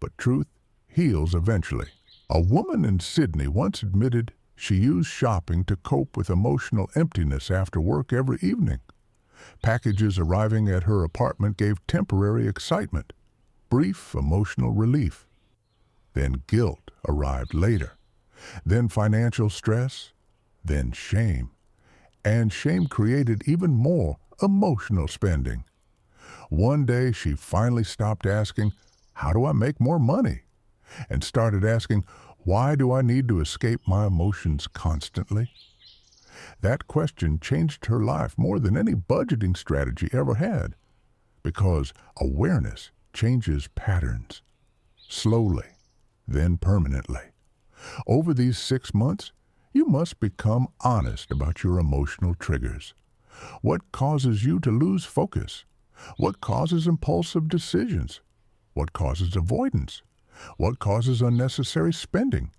but truth heals eventually. A woman in Sydney once admitted she used shopping to cope with emotional emptiness after work every evening. Packages arriving at her apartment gave temporary excitement, brief emotional relief. Then guilt arrived later. Then financial stress. Then shame. And shame created even more emotional spending. One day she finally stopped asking, "How do I make more money?" and started asking, "Why do I need to escape my emotions constantly?" That question changed her life more than any budgeting strategy ever had, because awareness changes patterns, slowly, then permanently. Over these 6 months, you must become honest about your emotional triggers. What causes you to lose focus? What causes impulsive decisions? What causes avoidance? What causes unnecessary spending?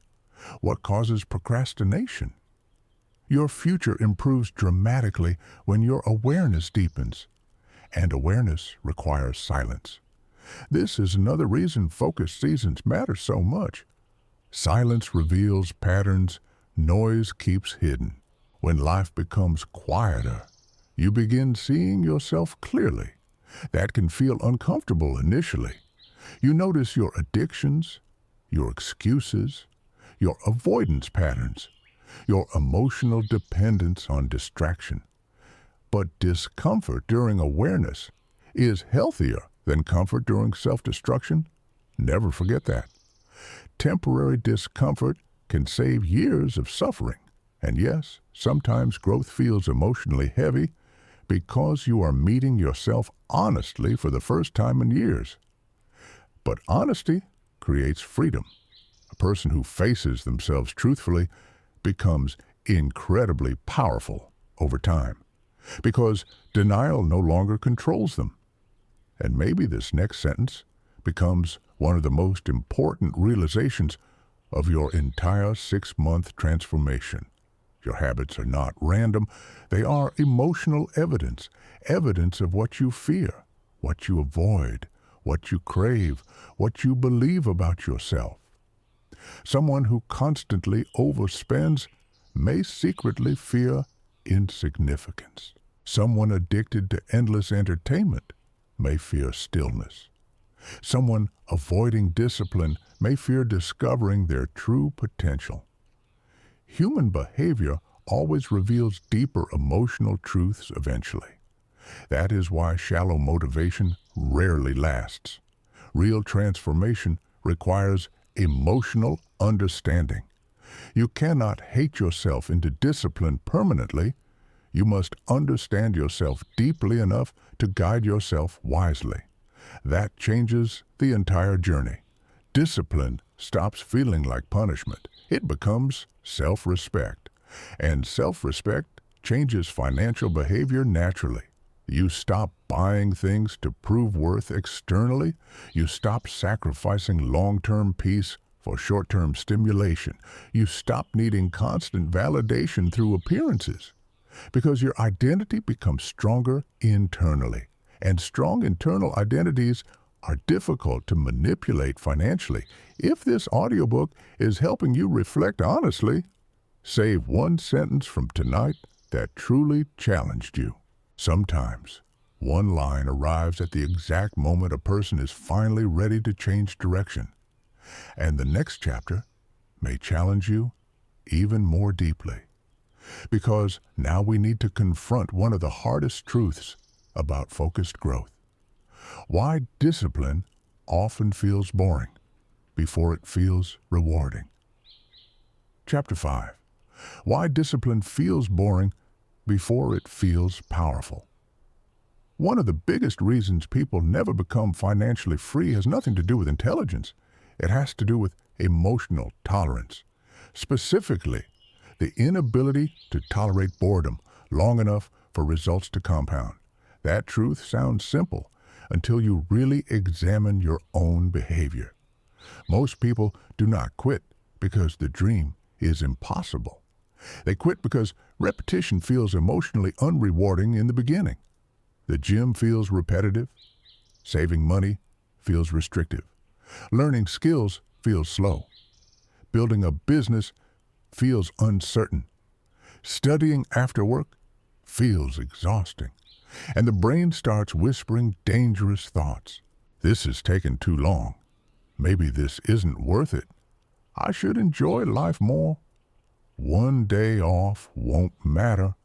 What causes procrastination? Your future improves dramatically when your awareness deepens, and awareness requires silence. This is another reason focus seasons matter so much. Silence reveals patterns, noise keeps hidden. When life becomes quieter, you begin seeing yourself clearly. That can feel uncomfortable initially. You notice your addictions, your excuses, your avoidance patterns, your emotional dependence on distraction. But discomfort during awareness is healthier than comfort during self-destruction. Never forget that. Temporary discomfort can save years of suffering. And yes, sometimes growth feels emotionally heavy because you are meeting yourself honestly for the first time in years. But honesty creates freedom. A person who faces themselves truthfully becomes incredibly powerful over time because denial no longer controls them. And maybe this next sentence becomes one of the most important realizations of your entire 6-month transformation. Your habits are not random. They are emotional evidence, evidence of what you fear, what you avoid, what you crave, what you believe about yourself. Someone who constantly overspends may secretly fear insignificance. Someone addicted to endless entertainment may fear stillness. Someone avoiding discipline may fear discovering their true potential. Human behavior always reveals deeper emotional truths eventually. That is why shallow motivation rarely lasts. Real transformation requires emotional understanding. You cannot hate yourself into discipline permanently. You must understand yourself deeply enough to guide yourself wisely. That changes the entire journey. Discipline stops feeling like punishment. It becomes self-respect. And self-respect changes financial behavior naturally. You stop buying things to prove worth externally. You stop sacrificing long-term peace for short-term stimulation. You stop needing constant validation through appearances, because your identity becomes stronger internally. And strong internal identities are difficult to manipulate financially. If this audiobook is helping you reflect honestly, save one sentence from tonight that truly challenged you. Sometimes, one line arrives at the exact moment a person is finally ready to change direction. And the next chapter may challenge you even more deeply. Because now we need to confront one of the hardest truths about focused growth. Why discipline often feels boring before it feels rewarding. Chapter 5. Why discipline feels boring before it feels powerful. One of the biggest reasons people never become financially free has nothing to do with intelligence. It has to do with emotional tolerance. Specifically, the inability to tolerate boredom long enough for results to compound. That truth sounds simple until you really examine your own behavior. Most people do not quit because the dream is impossible. They quit because repetition feels emotionally unrewarding in the beginning. The gym feels repetitive. Saving money feels restrictive. Learning skills feels slow. Building a business feels uncertain. Studying after work feels exhausting. And the brain starts whispering dangerous thoughts. This has taken too long. Maybe this isn't worth it. I should enjoy life more. One day off won't matter.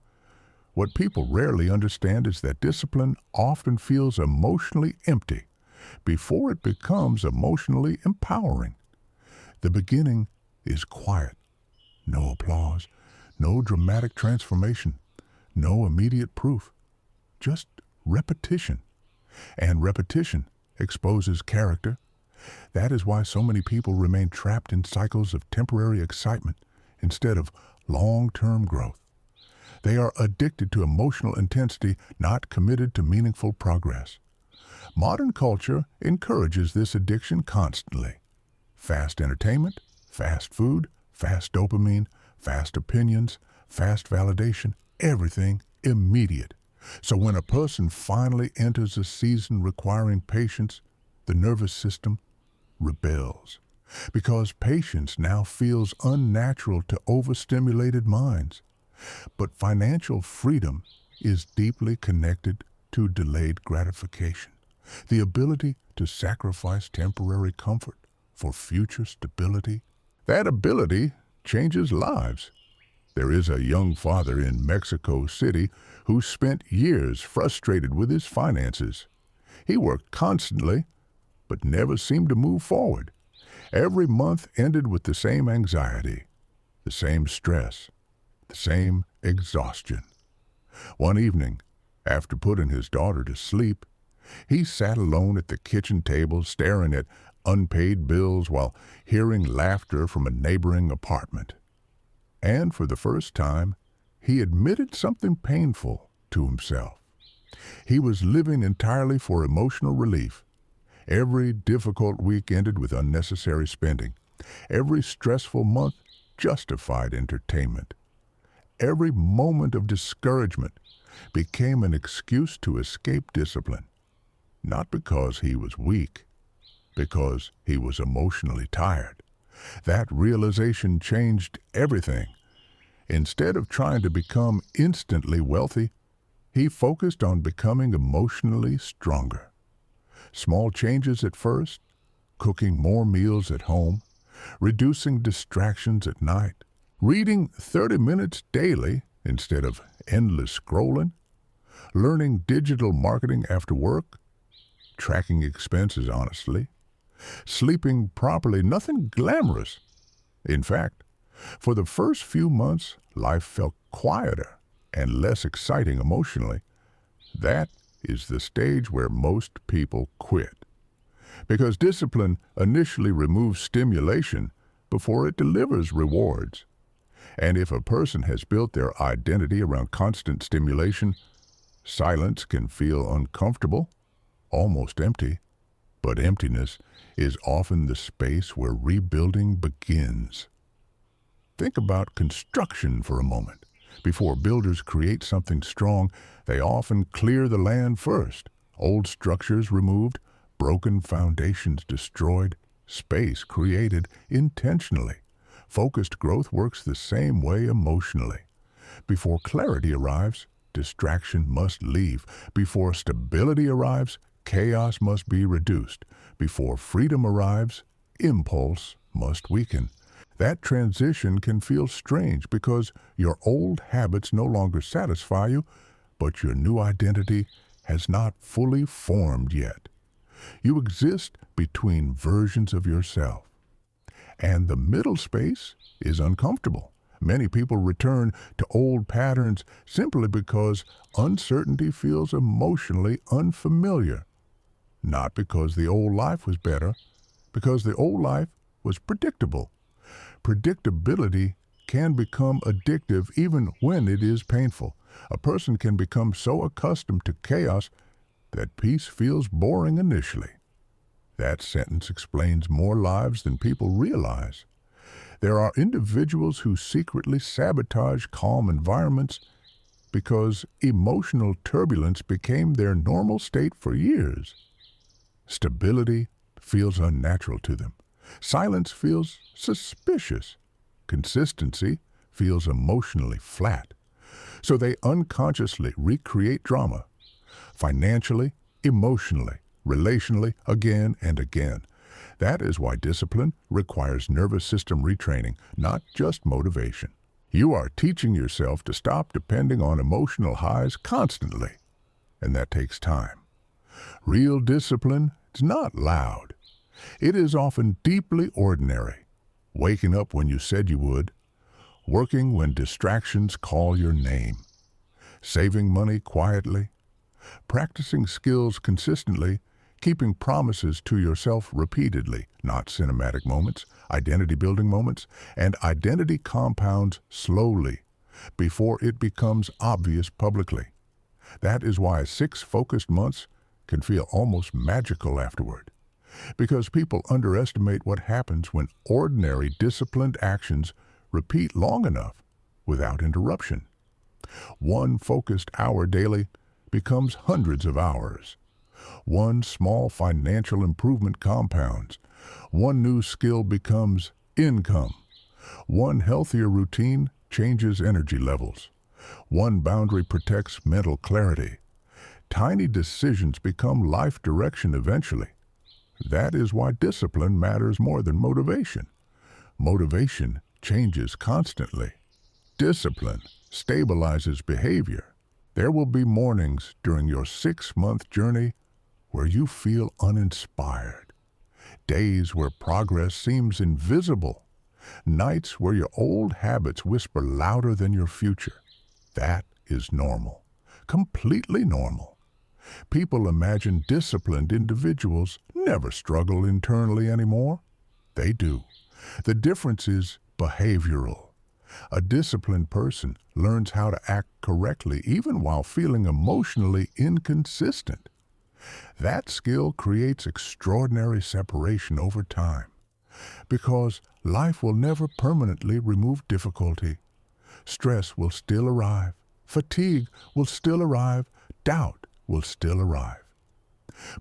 What people rarely understand is that discipline often feels emotionally empty before it becomes emotionally empowering. The beginning is quiet. No applause, no dramatic transformation, no immediate proof, just repetition. And repetition exposes character. That is why so many people remain trapped in cycles of temporary excitement instead of long-term growth. They are addicted to emotional intensity, not committed to meaningful progress. Modern culture encourages this addiction constantly. Fast entertainment, fast food, fast dopamine, fast opinions, fast validation, everything immediate. So when a person finally enters a season requiring patience, the nervous system rebels. Because patience now feels unnatural to overstimulated minds. But financial freedom is deeply connected to delayed gratification, the ability to sacrifice temporary comfort for future stability. That ability changes lives. There is a young father in Mexico City who spent years frustrated with his finances. He worked constantly, but never seemed to move forward. Every month ended with the same anxiety, the same stress, the same exhaustion. One evening, after putting his daughter to sleep, he sat alone at the kitchen table staring at unpaid bills while hearing laughter from a neighboring apartment. And for the first time, he admitted something painful to himself. He was living entirely for emotional relief. Every difficult week ended with unnecessary spending. Every stressful month justified entertainment. Every moment of discouragement became an excuse to escape discipline. Not because he was weak, because he was emotionally tired. That realization changed everything. Instead of trying to become instantly wealthy, he focused on becoming emotionally stronger. Small changes at first, cooking more meals at home, reducing distractions at night, reading 30 minutes daily instead of endless scrolling, learning digital marketing after work, tracking expenses honestly, sleeping properly, nothing glamorous. In fact, for the first few months, life felt quieter and less exciting emotionally. That is the stage where most people quit, because discipline initially removes stimulation before it delivers rewards. And if a person has built their identity around constant stimulation, silence can feel uncomfortable, almost empty. But emptiness is often the space where rebuilding begins. Think about construction for a moment. Before builders create something strong, they often clear the land first. Old structures removed, broken foundations destroyed, space created intentionally. Focused growth works the same way emotionally. Before clarity arrives, distraction must leave. Before stability arrives, chaos must be reduced. Before freedom arrives, impulse must weaken. That transition can feel strange because your old habits no longer satisfy you, but your new identity has not fully formed yet. You exist between versions of yourself, and the middle space is uncomfortable. Many people return to old patterns simply because uncertainty feels emotionally unfamiliar. Not because the old life was better, because the old life was predictable. Predictability can become addictive even when it is painful. A person can become so accustomed to chaos that peace feels boring initially. That sentence explains more lives than people realize. There are individuals who secretly sabotage calm environments because emotional turbulence became their normal state for years. Stability feels unnatural to them. Silence feels suspicious. Consistency feels emotionally flat. So they unconsciously recreate drama, financially, emotionally, relationally, again and again. That is why discipline requires nervous system retraining, not just motivation. You are teaching yourself to stop depending on emotional highs constantly, and that takes time. Real discipline is not loud. It is often deeply ordinary. Waking up when you said you would, working when distractions call your name, saving money quietly, practicing skills consistently, keeping promises to yourself repeatedly, not cinematic moments, identity-building moments, and identity compounds slowly before it becomes obvious publicly. That is why 6 focused months can feel almost magical afterward, because people underestimate what happens when ordinary disciplined actions repeat long enough without interruption. One focused hour daily becomes hundreds of hours. One small financial improvement compounds. One new skill becomes income. One healthier routine changes energy levels. One boundary protects mental clarity. Tiny decisions become life direction eventually. That is why discipline matters more than motivation. Motivation changes constantly. Discipline stabilizes behavior. There will be mornings during your 6-month journey where you feel uninspired, days where progress seems invisible, nights where your old habits whisper louder than your future. That is normal, completely normal. People imagine disciplined individuals never struggle internally anymore. They do. The difference is behavioral. A disciplined person learns how to act correctly even while feeling emotionally inconsistent. That skill creates extraordinary separation over time, because life will never permanently remove difficulty. Stress will still arrive, fatigue will still arrive, doubt will still arrive.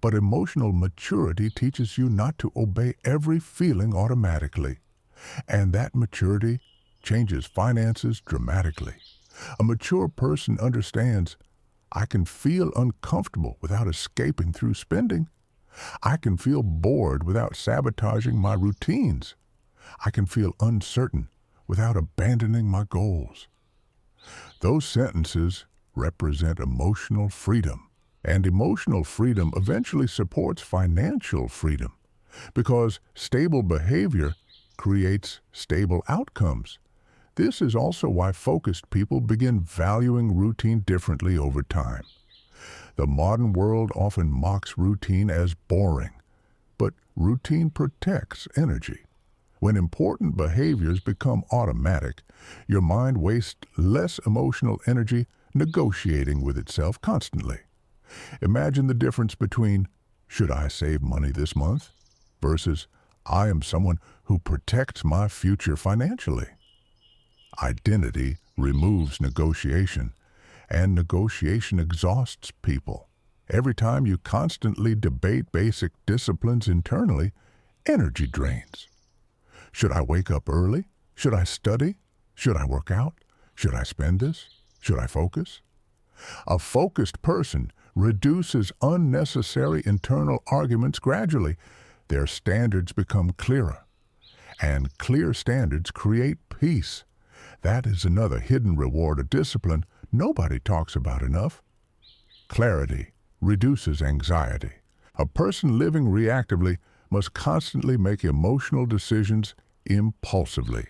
But emotional maturity teaches you not to obey every feeling automatically, and that maturity changes finances dramatically. A mature person understands, I can feel uncomfortable without escaping through spending. I can feel bored without sabotaging my routines. I can feel uncertain without abandoning my goals. Those sentences represent emotional freedom, and emotional freedom eventually supports financial freedom because stable behavior creates stable outcomes. This is also why focused people begin valuing routine differently over time. The modern world often mocks routine as boring, but routine protects energy. When important behaviors become automatic, your mind wastes less emotional energy negotiating with itself constantly. Imagine the difference between, should I save money this month, versus, I am someone who protects my future financially. Identity removes negotiation, and negotiation exhausts people. Every time you constantly debate basic disciplines internally, energy drains. Should I wake up early? Should I study? Should I work out? Should I spend this? Should I focus? A focused person reduces unnecessary internal arguments gradually. Their standards become clearer, and clear standards create peace. That is another hidden reward of discipline nobody talks about enough. Clarity reduces anxiety. A person living reactively must constantly make emotional decisions impulsively.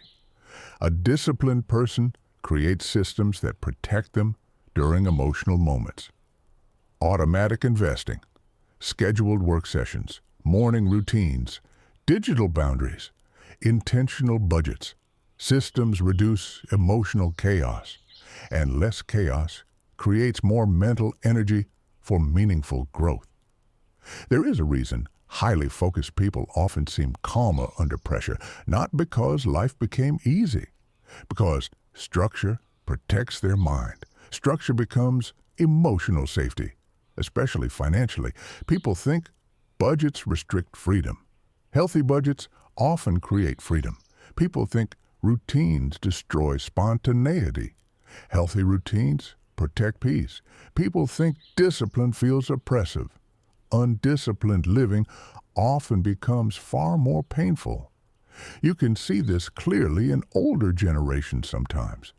A disciplined person creates systems that protect them during emotional moments. Automatic investing, scheduled work sessions, morning routines, digital boundaries, intentional budgets. Systems reduce emotional chaos, and less chaos creates more mental energy for meaningful growth. There is a reason highly focused people often seem calmer under pressure, not because life became easy, because structure protects their mind. Structure becomes emotional safety, especially financially. People think budgets restrict freedom. Healthy budgets often create freedom. People think routines destroy spontaneity. Healthy routines protect peace. People think discipline feels oppressive. Undisciplined living often becomes far more painful. You can see this clearly in older generations sometimes.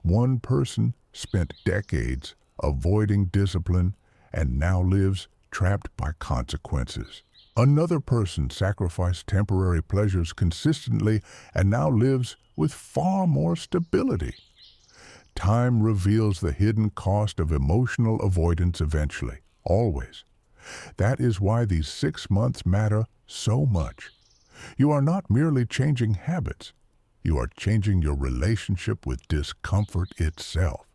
One person spent decades avoiding discipline and now lives trapped by consequences. Another person sacrificed temporary pleasures consistently and now lives with far more stability. Time reveals the hidden cost of emotional avoidance eventually, always. That is why these 6 months matter so much. You are not merely changing habits. You are changing your relationship with discomfort itself.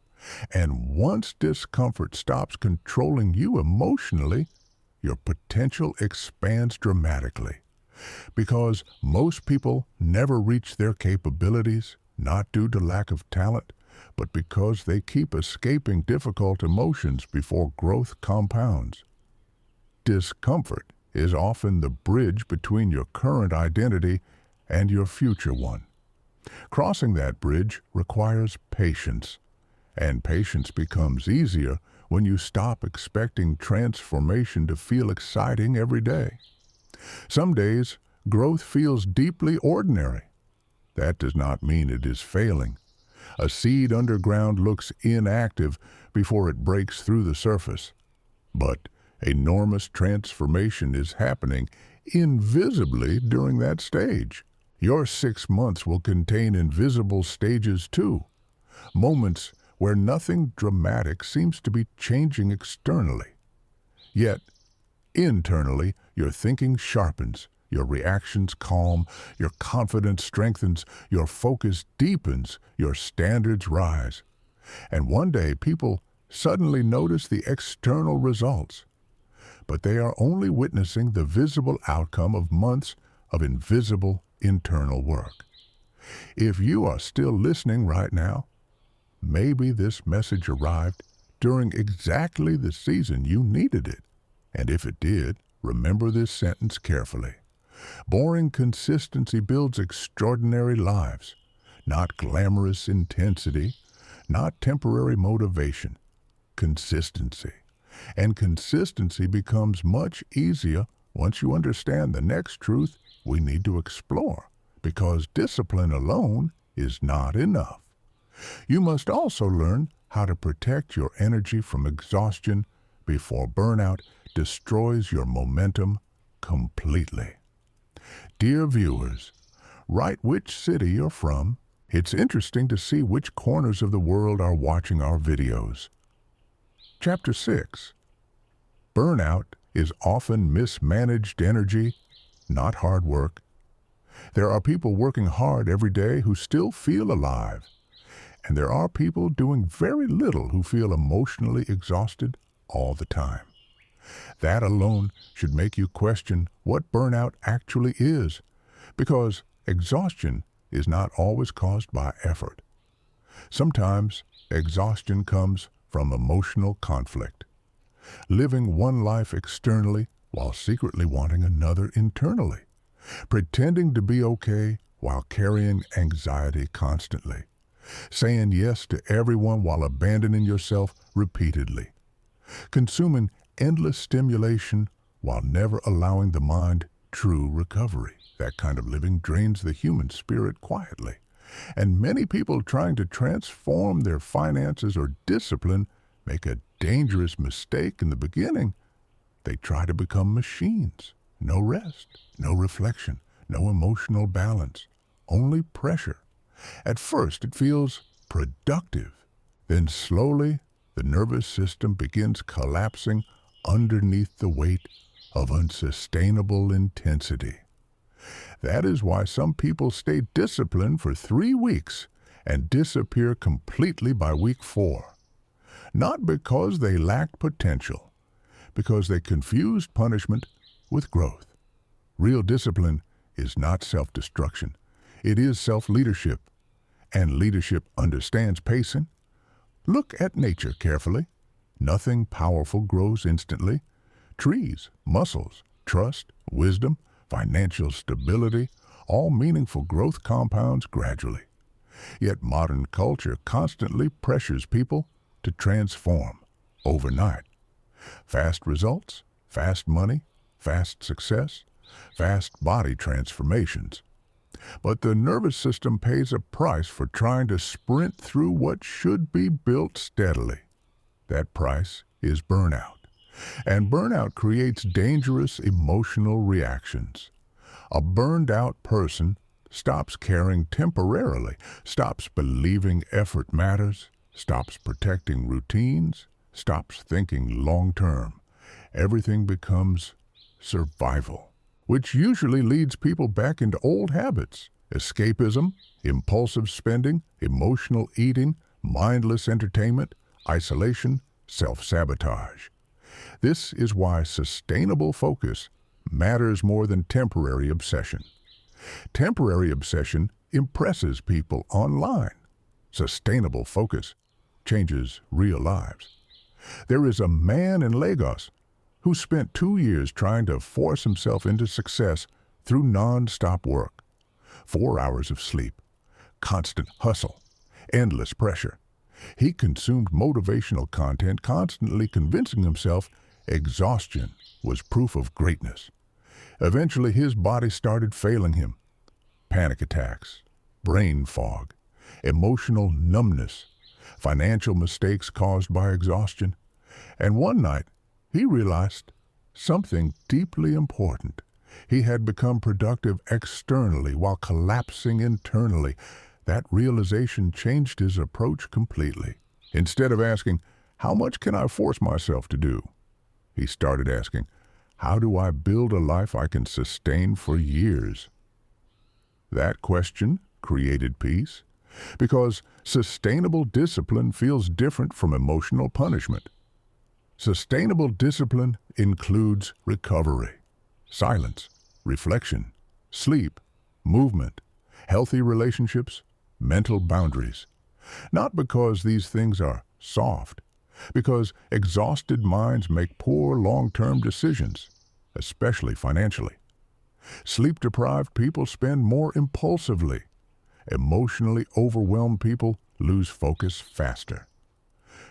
And once discomfort stops controlling you emotionally, your potential expands dramatically. Because most people never reach their capabilities, not due to lack of talent, but because they keep escaping difficult emotions before growth compounds. Discomfort is often the bridge between your current identity and your future one. Crossing that bridge requires patience, and patience becomes easier when you stop expecting transformation to feel exciting every day. Some days, growth feels deeply ordinary. That does not mean it is failing. A seed underground looks inactive before it breaks through the surface. But enormous transformation is happening invisibly during that stage. Your 6 months will contain invisible stages too, moments where nothing dramatic seems to be changing externally. Yet, internally, your thinking sharpens, your reactions calm, your confidence strengthens, your focus deepens, your standards rise. And one day people suddenly notice the external results, but they are only witnessing the visible outcome of months of invisible internal work. If you are still listening right now, maybe this message arrived during exactly the season you needed it. And if it did, remember this sentence carefully. Boring consistency builds extraordinary lives. not glamorous intensity, not temporary motivation, consistency. And consistency becomes much easier once you understand the next truth we need to explore, because discipline alone is not enough. You must also learn how to protect your energy from exhaustion before burnout destroys your momentum completely. Dear viewers, write which city you're from. It's interesting to see which corners of the world are watching our videos. Chapter 6. Burnout is often mismanaged energy, not hard work. There are people working hard every day who still feel alive. And there are people doing very little who feel emotionally exhausted all the time. That alone should make you question what burnout actually is, because exhaustion is not always caused by effort. Sometimes exhaustion comes from emotional conflict, living one life externally while secretly wanting another internally, pretending to be okay while carrying anxiety constantly, saying yes to everyone while abandoning yourself repeatedly, consuming endless stimulation while never allowing the mind true recovery. That kind of living drains the human spirit quietly. And many people trying to transform their finances or discipline make a dangerous mistake in the beginning. They try to become machines. No rest, no reflection, no emotional balance, only pressure. At first, it feels productive. Then slowly, the nervous system begins collapsing underneath the weight of unsustainable intensity. That is why some people stay disciplined for 3 weeks and disappear completely by week 4. Not because they lacked potential, because they confused punishment with growth. Real discipline is not self-destruction. It is self-leadership. And leadership understands pacing. Look at nature carefully. Nothing powerful grows instantly. Trees, muscles, trust, wisdom, financial stability, all meaningful growth compounds gradually. Yet modern culture constantly pressures people to transform overnight. Fast results, fast money, fast success, fast body transformations. But the nervous system pays a price for trying to sprint through what should be built steadily. That price is burnout. And burnout creates dangerous emotional reactions. A burned-out person stops caring temporarily, stops believing effort matters, stops protecting routines, stops thinking long-term. Everything becomes survival, which usually leads people back into old habits: escapism, impulsive spending, emotional eating, mindless entertainment, isolation, self-sabotage. This is why sustainable focus matters more than temporary obsession. Temporary obsession impresses people online. Sustainable focus changes real lives. There is a man in Lagos who spent 2 years trying to force himself into success through non-stop work. 4 hours of sleep, constant hustle, endless pressure. He consumed motivational content, constantly convincing himself exhaustion was proof of greatness. Eventually, his body started failing him. Panic attacks, brain fog, emotional numbness, financial mistakes caused by exhaustion. And one night, he realized something deeply important. He had become productive externally while collapsing internally. That realization changed his approach completely. Instead of asking, "How much can I force myself to do?" he started asking, "How do I build a life I can sustain for years?" That question created peace, because sustainable discipline feels different from emotional punishment. Sustainable discipline includes recovery, silence, reflection, sleep, movement, healthy relationships, mental boundaries. Not because these things are soft, because exhausted minds make poor long-term decisions, especially financially. Sleep-deprived people spend more impulsively, Emotionally overwhelmed people lose focus faster.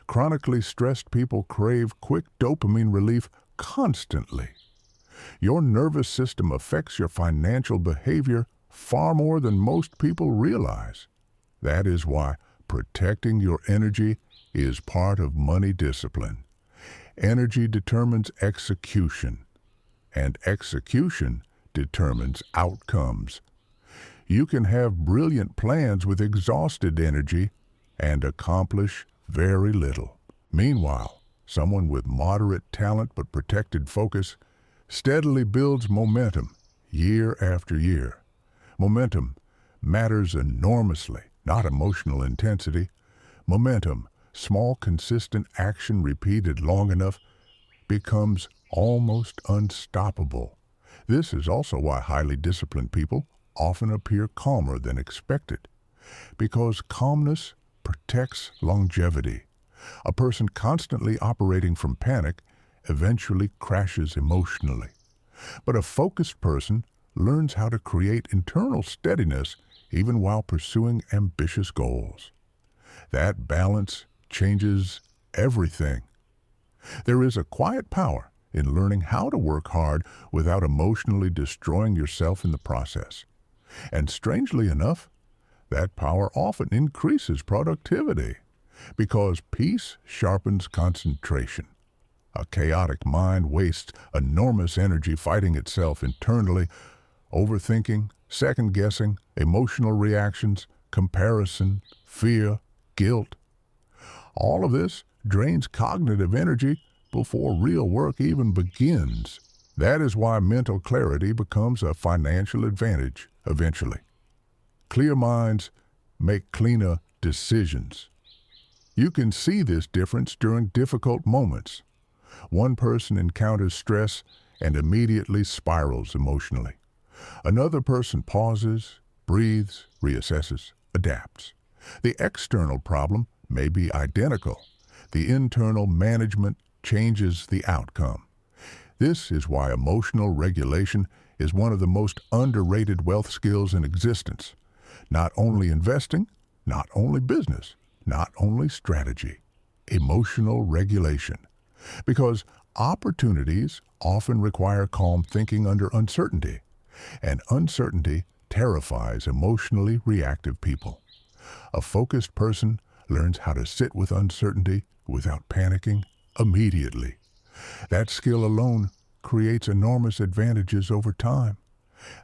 Chronically stressed people crave quick dopamine relief constantly. Your nervous system affects your financial behavior far more than most people realize. That is why protecting your energy is part of money discipline. Energy determines execution, and execution determines outcomes. You can have brilliant plans with exhausted energy and accomplish very little. Meanwhile, someone with moderate talent but protected focus steadily builds momentum year after year. Momentum matters enormously, not emotional intensity. Momentum, small consistent action repeated long enough, becomes almost unstoppable. This is also why highly disciplined people often appear calmer than expected, because calmness protects longevity. A person constantly operating from panic eventually crashes emotionally. But a focused person learns how to create internal steadiness even while pursuing ambitious goals. That balance changes everything. There is a quiet power in learning how to work hard without emotionally destroying yourself in the process. And strangely enough, that power often increases productivity because peace sharpens concentration. A chaotic mind wastes enormous energy fighting itself internally, overthinking, second-guessing, emotional reactions, comparison, fear, guilt. All of this drains cognitive energy before real work even begins. That is why mental clarity becomes a financial advantage eventually. Clear minds make cleaner decisions. You can see this difference during difficult moments. One person encounters stress and immediately spirals emotionally. Another person pauses, breathes, reassesses, adapts. The external problem may be identical. The internal management changes the outcome. This is why emotional regulation is one of the most underrated wealth skills in existence. Not only investing, not only business, not only strategy. Emotional regulation. Because opportunities often require calm thinking under uncertainty, and uncertainty terrifies emotionally reactive people. A focused person learns how to sit with uncertainty without panicking immediately. That skill alone creates enormous advantages over time,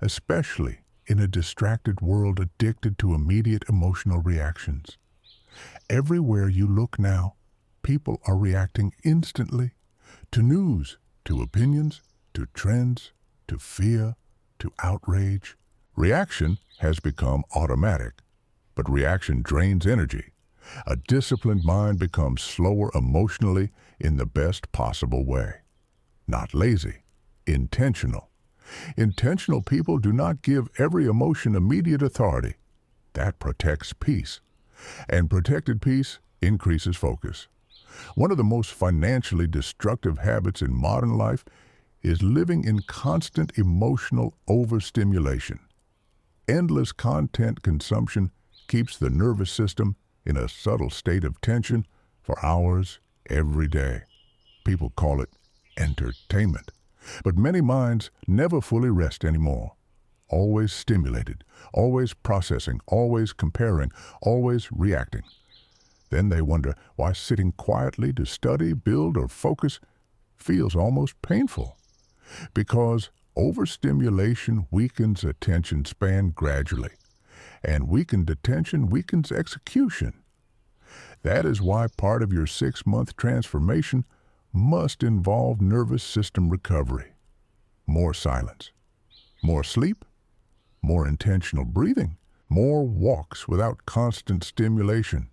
especially in a distracted world addicted to immediate emotional reactions. Everywhere you look now, people are reacting instantly to news, to opinions, to trends, to fear, to outrage. Reaction has become automatic, but reaction drains energy. A disciplined mind becomes slower emotionally in the best possible way. Not lazy, intentional. Intentional people do not give every emotion immediate authority. That protects peace. And protected peace increases focus. One of the most financially destructive habits in modern life is living in constant emotional overstimulation. Endless content consumption keeps the nervous system in a subtle state of tension for hours every day. People call it entertainment. But many minds never fully rest anymore. Always stimulated, always processing, always comparing, always reacting. Then they wonder why sitting quietly to study, build, or focus feels almost painful. Because overstimulation weakens attention span gradually, and weakened attention weakens execution. That is why part of your 6-month transformation must involve nervous system recovery. More silence, more sleep, more intentional breathing, more walks without constant stimulation,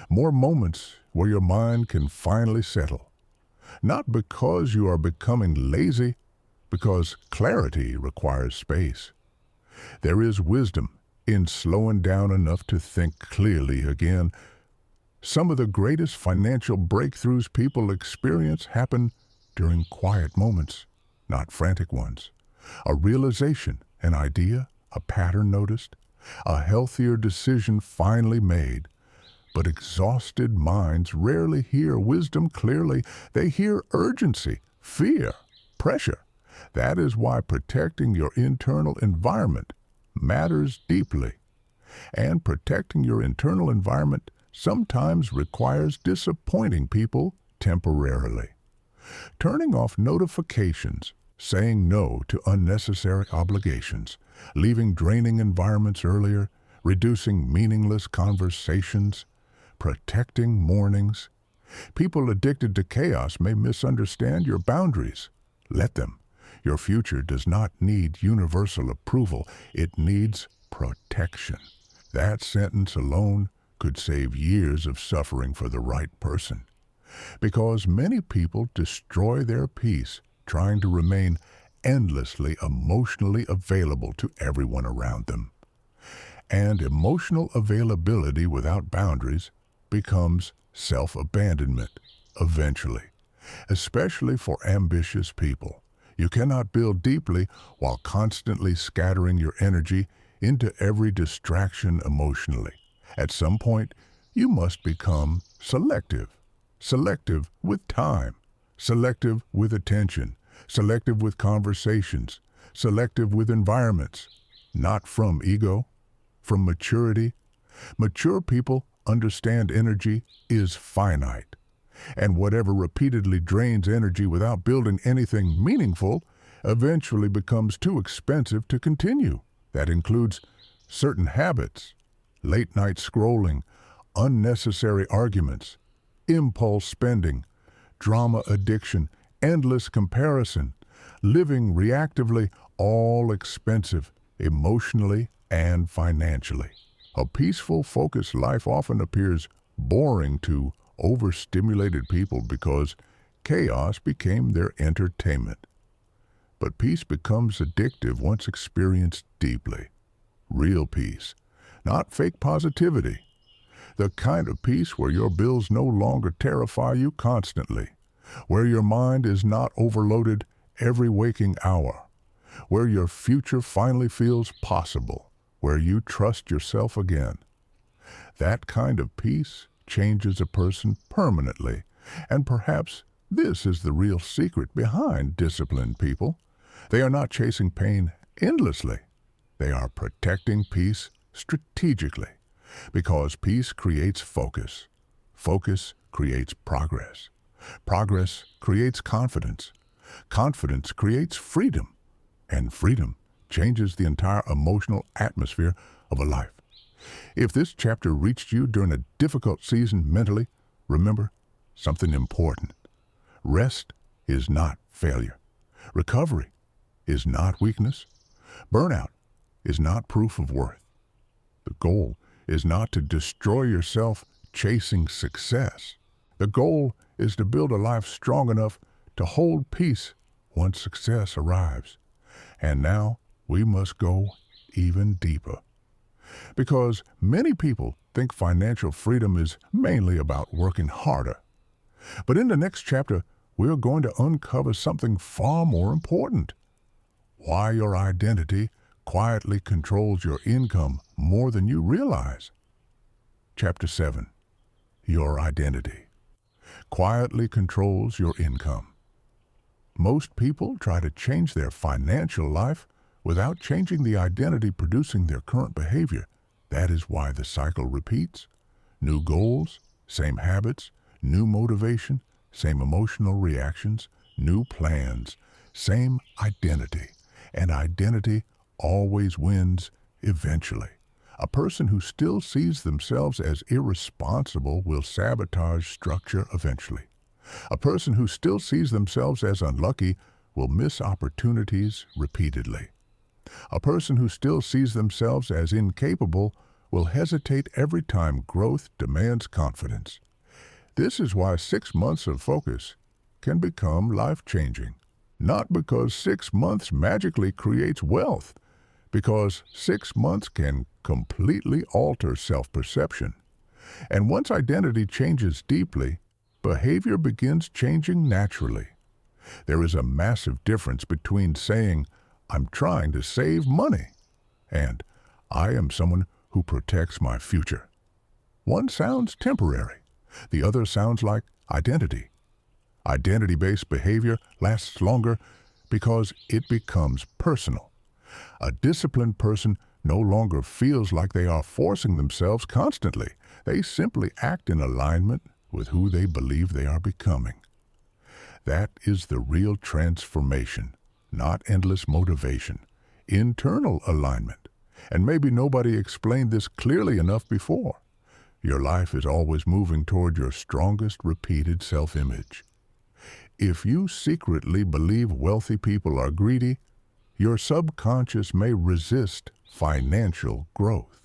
more moments where your mind can finally settle. Not because you are becoming lazy, because clarity requires space. There is wisdom in slowing down enough to think clearly again. Some of the greatest financial breakthroughs people experience happen during quiet moments, not frantic ones. A realization, an idea, a pattern noticed, A healthier decision finally made. But exhausted minds rarely hear wisdom clearly. They hear urgency, fear, pressure. That is why protecting your internal environment matters deeply. And protecting your internal environment sometimes requires disappointing people temporarily. Turning off notifications, saying no to unnecessary obligations, leaving draining environments earlier, reducing meaningless conversations, protecting mornings. People addicted to chaos may misunderstand your boundaries. Let them. Your future does not need universal approval. It needs protection. That sentence alone could save years of suffering for the right person. Because many people destroy their peace trying to remain endlessly emotionally available to everyone around them. And emotional availability without boundaries becomes self-abandonment eventually, especially for ambitious people. You cannot build deeply while constantly scattering your energy into every distraction emotionally. At some point, you must become selective. Selective with time, selective with attention, selective with conversations, selective with environments. Not from ego, from maturity. Mature people understand energy is finite, and whatever repeatedly drains energy without building anything meaningful eventually becomes too expensive to continue. That includes certain habits, late-night scrolling, unnecessary arguments, impulse spending, drama addiction, endless comparison, living reactively, all expensive, emotionally and financially. A peaceful, focused life often appears boring to overstimulated people because chaos became their entertainment. But peace becomes addictive once experienced deeply. Real peace, not fake positivity. The kind of peace where your bills no longer terrify you constantly, where your mind is not overloaded every waking hour, where your future finally feels possible, where you trust yourself again. That kind of peace changes a person permanently, and perhaps this is the real secret behind disciplined people. They are not chasing pain endlessly. They are protecting peace strategically, because peace creates focus. Focus creates progress. Progress creates confidence. Confidence creates freedom. And freedom changes the entire emotional atmosphere of a life. If this chapter reached you during a difficult season mentally, remember something important. Rest is not failure. Recovery is not weakness. Burnout is not proof of worth. The goal is not to destroy yourself chasing success. The goal is to build a life strong enough to hold peace once success arrives. And now we must go even deeper. Because many people think financial freedom is mainly about working harder. But in the next chapter, we're going to uncover something far more important. Why your identity quietly controls your income more than you realize. Chapter 7. Your identity quietly controls your income. Most people try to change their financial life without changing the identity producing their current behavior. That is why the cycle repeats. New goals, same habits, new motivation, same emotional reactions, new plans, same identity. And identity always wins eventually. A person who still sees themselves as irresponsible will sabotage structure eventually. A person who still sees themselves as unlucky will miss opportunities repeatedly. A person who still sees themselves as incapable will hesitate every time growth demands confidence. This is why 6 months of focus can become life-changing. Not because 6 months magically creates wealth, because 6 months can completely alter self-perception. And once identity changes deeply, behavior begins changing naturally. There is a massive difference between saying, "I'm trying to save money," and I am someone who protects my future. One sounds temporary. The other sounds like identity. Identity-based behavior lasts longer because it becomes personal. A disciplined person no longer feels like they are forcing themselves constantly. They simply act in alignment with who they believe they are becoming. That is the real transformation, not endless motivation. Internal alignment. And maybe nobody explained this clearly enough before. Your life is always moving toward your strongest repeated self-image. If you secretly believe wealthy people are greedy, your subconscious may resist financial growth.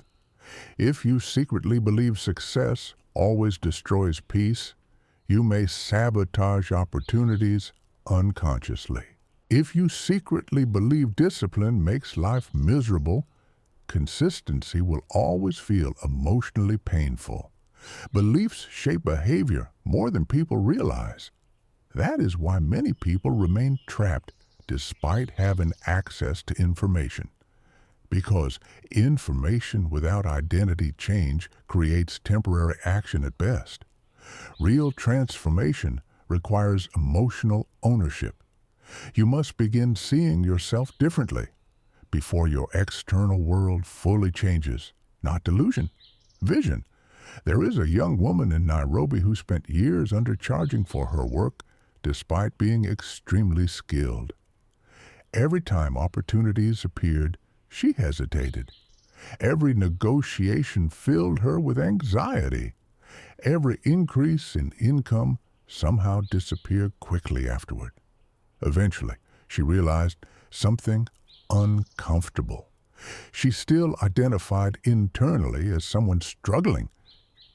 If you secretly believe success always destroys peace, you may sabotage opportunities unconsciously. If you secretly believe discipline makes life miserable, consistency will always feel emotionally painful. Beliefs shape behavior more than people realize. That is why many people remain trapped despite having access to information. Because information without identity change creates temporary action at best. Real transformation requires emotional ownership. You must begin seeing yourself differently before your external world fully changes. Not delusion, vision. There is a young woman in Nairobi who spent years undercharging for her work despite being extremely skilled. Every time opportunities appeared, she hesitated. Every negotiation filled her with anxiety. Every increase in income somehow disappeared quickly afterward. Eventually, she realized something uncomfortable. She still identified internally as someone struggling.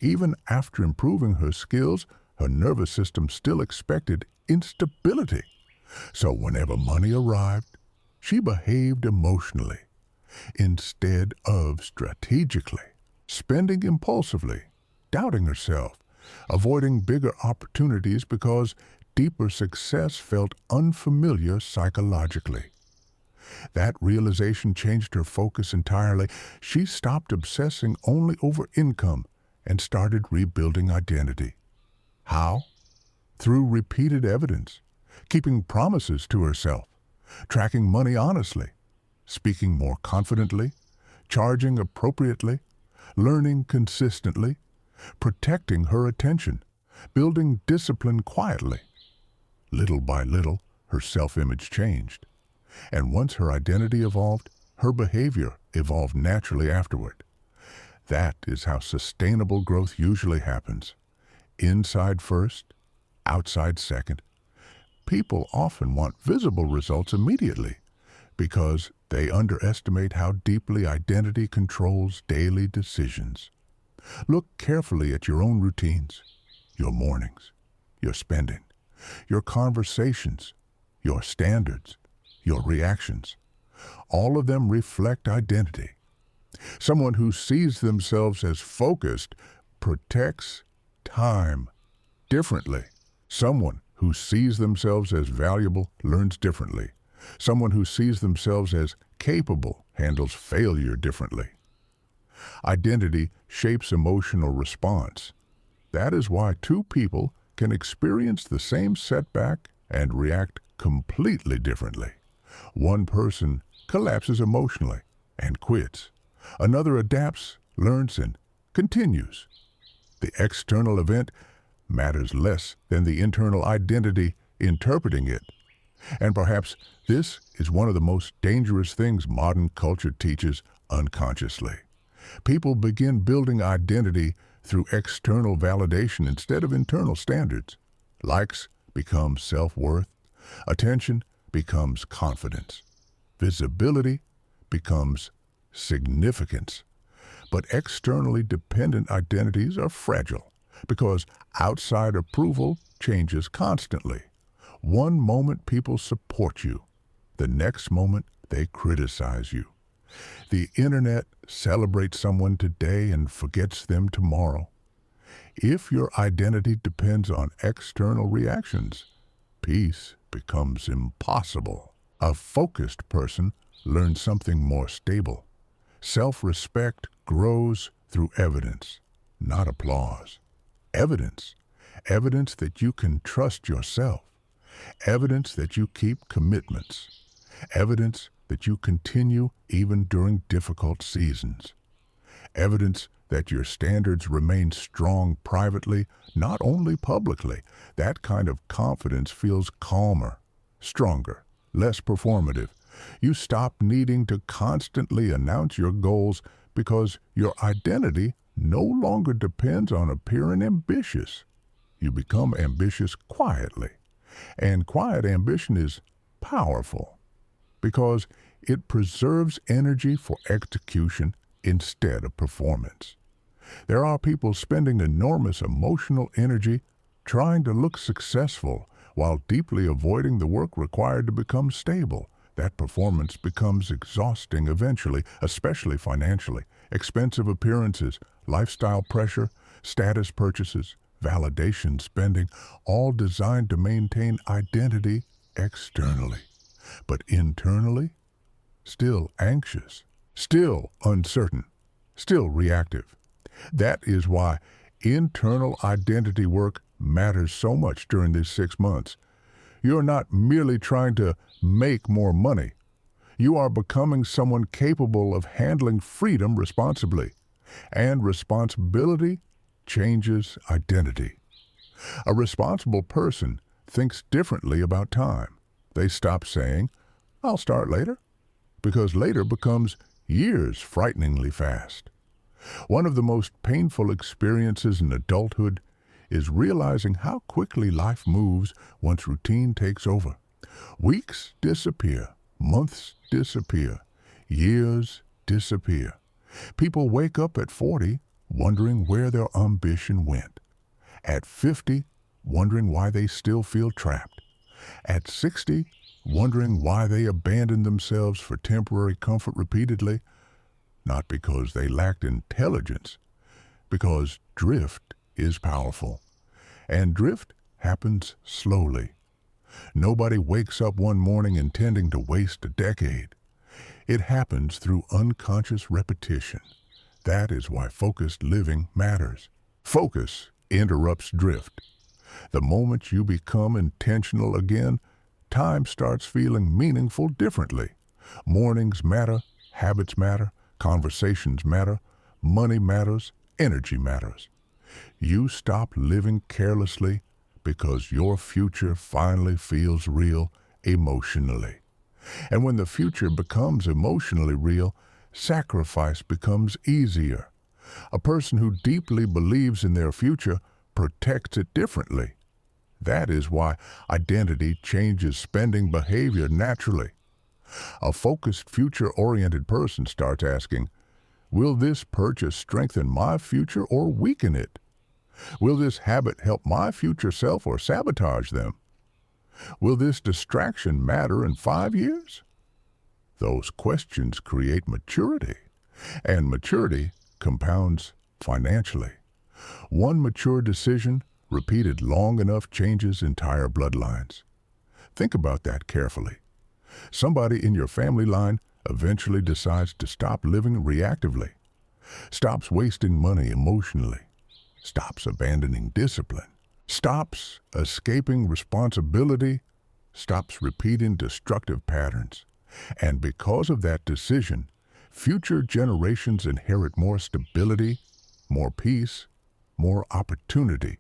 Even after improving her skills, her nervous system still expected instability. So whenever money arrived, she behaved emotionally instead of strategically, spending impulsively, doubting herself, avoiding bigger opportunities because deeper success felt unfamiliar psychologically. That realization changed her focus entirely. She stopped obsessing only over income and started rebuilding identity. How? Through repeated evidence, keeping promises to herself, tracking money honestly, speaking more confidently, charging appropriately, learning consistently, protecting her attention, building discipline quietly. Little by little, her self-image changed. And once her identity evolved, her behavior evolved naturally afterward. That is how sustainable growth usually happens. Inside first, outside second. People often want visible results immediately because they underestimate how deeply identity controls daily decisions. Look carefully at your own routines, your mornings, your spending, your conversations, your standards, your reactions. All of them reflect identity. Someone who sees themselves as focused protects time differently. Someone who sees themselves as valuable learns differently. Someone who sees themselves as capable handles failure differently. Identity shapes emotional response. That is why two people can experience the same setback and react completely differently. One person collapses emotionally and quits. Another adapts, learns, and continues. The external event matters less than the internal identity interpreting it. And perhaps this is one of the most dangerous things modern culture teaches unconsciously. People begin building identity through external validation instead of internal standards. Likes become self-worth. Attention becomes confidence. Visibility becomes significance. But externally dependent identities are fragile because outside approval changes constantly. One moment people support you, the next moment they criticize you. The internet celebrates someone today and forgets them tomorrow. If your identity depends on external reactions, peace becomes impossible. A focused person learns something more stable. Self-respect grows through evidence, not applause. Evidence. Evidence that you can trust yourself. Evidence that you keep commitments. Evidence that you continue even during difficult seasons. Evidence that your standards remain strong privately, not only publicly. That kind of confidence feels calmer, stronger, less performative. You stop needing to constantly announce your goals because your identity no longer depends on appearing ambitious. You become ambitious quietly. And quiet ambition is powerful because it preserves energy for execution instead of performance. There are people spending enormous emotional energy trying to look successful while deeply avoiding the work required to become stable. That performance becomes exhausting eventually, especially financially. Expensive appearances, lifestyle pressure, status purchases, validation spending, all designed to maintain identity externally. But internally, still anxious, still uncertain, still reactive. That is why internal identity work matters so much during these 6 months. You're not merely trying to make more money. You are becoming someone capable of handling freedom responsibly. And responsibility changes identity. A responsible person thinks differently about time. They stop saying, "I'll start later," because later becomes years frighteningly fast. One of the most painful experiences in adulthood is realizing how quickly life moves once routine takes over. Weeks disappear, months disappear, years disappear. People wake up at 40 wondering where their ambition went. At 50, wondering why they still feel trapped. At 60, wondering why they abandoned themselves for temporary comfort repeatedly. Not because they lacked intelligence, because drift is powerful. And drift happens slowly. Nobody wakes up one morning intending to waste a decade. It happens through unconscious repetition. That is why focused living matters. Focus interrupts drift. The moment you become intentional again, time starts feeling meaningful differently. Mornings matter, habits matter, conversations matter, money matters, energy matters. You stop living carelessly because your future finally feels real emotionally. And when the future becomes emotionally real, sacrifice becomes easier. A person who deeply believes in their future protects it differently. That is why identity changes spending behavior naturally. A focused, future-oriented person starts asking, will this purchase strengthen my future or weaken it? Will this habit help my future self or sabotage them? Will this distraction matter in 5 years? Those questions create maturity, and maturity compounds financially. One mature decision, repeated long enough, changes entire bloodlines. Think about that carefully. Somebody in your family line eventually decides to stop living reactively, stops wasting money emotionally, stops abandoning discipline, stops escaping responsibility, stops repeating destructive patterns. And because of that decision, future generations inherit more stability, more peace, more opportunity.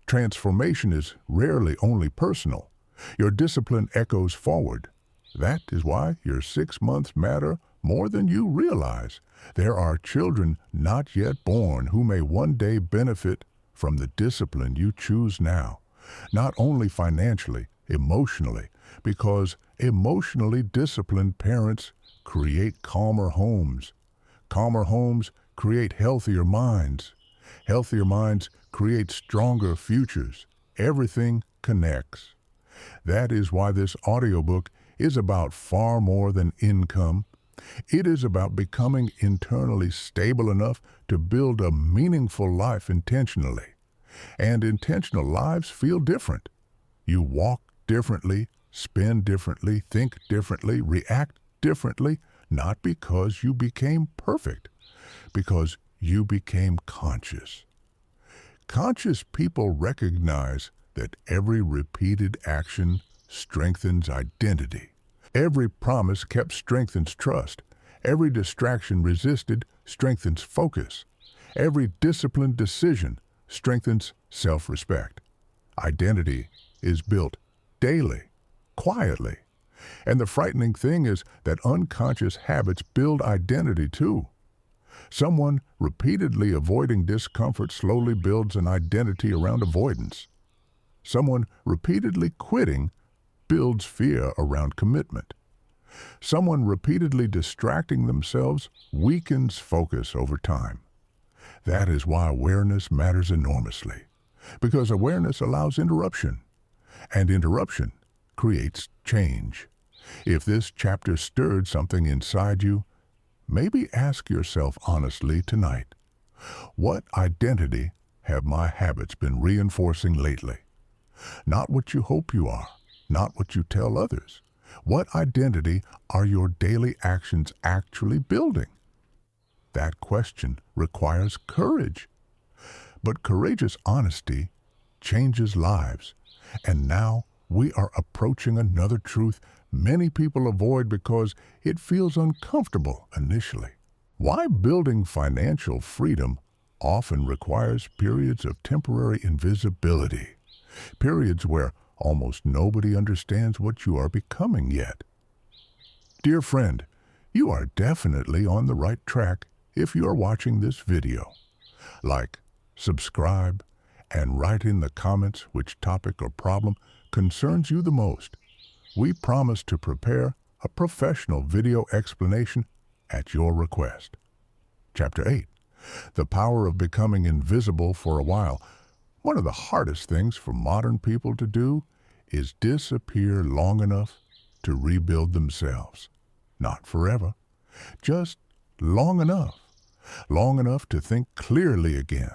Transformation is rarely only personal. Your discipline echoes forward. That is why your 6 months matter more than you realize. There are children not yet born who may one day benefit from the discipline you choose now, not only financially, emotionally, because emotionally disciplined parents create calmer homes. Calmer homes create healthier minds. Healthier minds create stronger futures. Everything connects. That is why this audiobook is about far more than income. It is about becoming internally stable enough to build a meaningful life intentionally. And intentional lives feel different. You walk differently, spend differently, think differently, react differently, not because you became perfect, because you became conscious. Conscious people recognize that every repeated action strengthens identity. Every promise kept strengthens trust. Every distraction resisted strengthens focus. Every disciplined decision strengthens self-respect. Identity is built daily, quietly. And the frightening thing is that unconscious habits build identity too. Someone repeatedly avoiding discomfort slowly builds an identity around avoidance. Someone repeatedly quitting builds fear around commitment. Someone repeatedly distracting themselves weakens focus over time. That is why awareness matters enormously, because awareness allows interruption, and interruption creates change. If this chapter stirred something inside you, maybe ask yourself honestly tonight, what identity have my habits been reinforcing lately? Not what you hope you are, not what you tell others. What identity are your daily actions actually building? That question requires courage. But courageous honesty changes lives. And now we are approaching another truth many people avoid because it feels uncomfortable initially. Why building financial freedom often requires periods of temporary invisibility, periods where almost nobody understands what you are becoming yet. Dear friend, you are definitely on the right track if you are watching this video. Like, subscribe, and write in the comments which topic or problem concerns you the most. We promise to prepare a professional video explanation at your request. Chapter 8. The Power of Becoming Invisible for a While. One of the hardest things for modern people to do is disappear long enough to rebuild themselves. Not forever, just long enough. Long enough to think clearly again.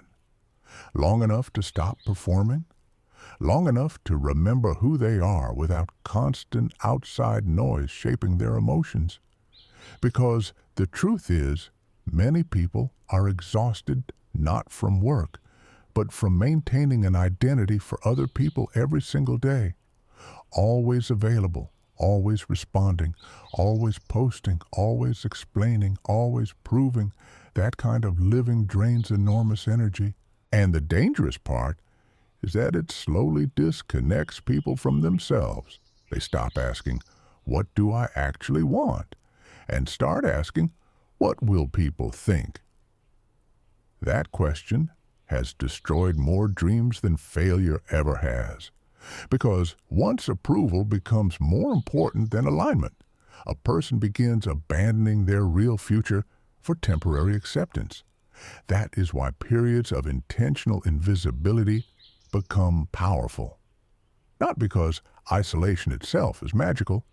Long enough to stop performing. Long enough to remember who they are without constant outside noise shaping their emotions. Because the truth is, many people are exhausted not from work, but from maintaining an identity for other people every single day. Always available, always responding, always posting, always explaining, always proving. That kind of living drains enormous energy. And the dangerous part is that it slowly disconnects people from themselves. They stop asking, what do I actually want? And start asking, what will people think? That question has destroyed more dreams than failure ever has. Because once approval becomes more important than alignment, a person begins abandoning their real future for temporary acceptance. That is why periods of intentional invisibility become powerful. Not because isolation itself is magical,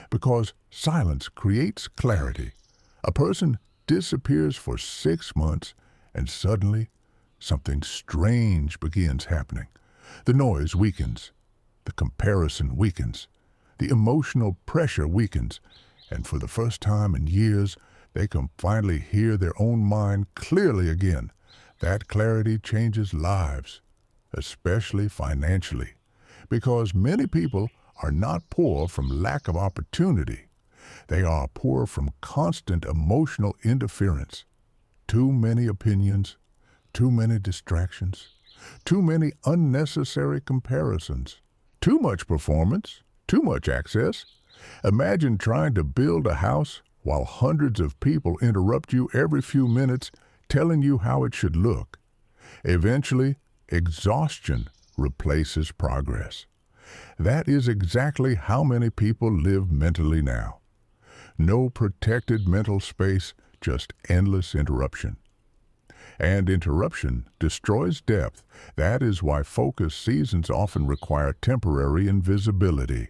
because silence creates clarity. A person disappears for 6 months and suddenly something strange begins happening. The noise weakens, the comparison weakens, the emotional pressure weakens, and for the first time in years, they can finally hear their own mind clearly again. That clarity changes lives, especially financially, because many people are not poor from lack of opportunity. They are poor from constant emotional interference. Too many opinions, too many distractions, too many unnecessary comparisons, too much performance, too much access. Imagine trying to build a house while hundreds of people interrupt you every few minutes telling you how it should look. Eventually, exhaustion replaces progress. That is exactly how many people live mentally now. No protected mental space, just endless interruption. And interruption destroys depth. That is why focus seasons often require temporary invisibility,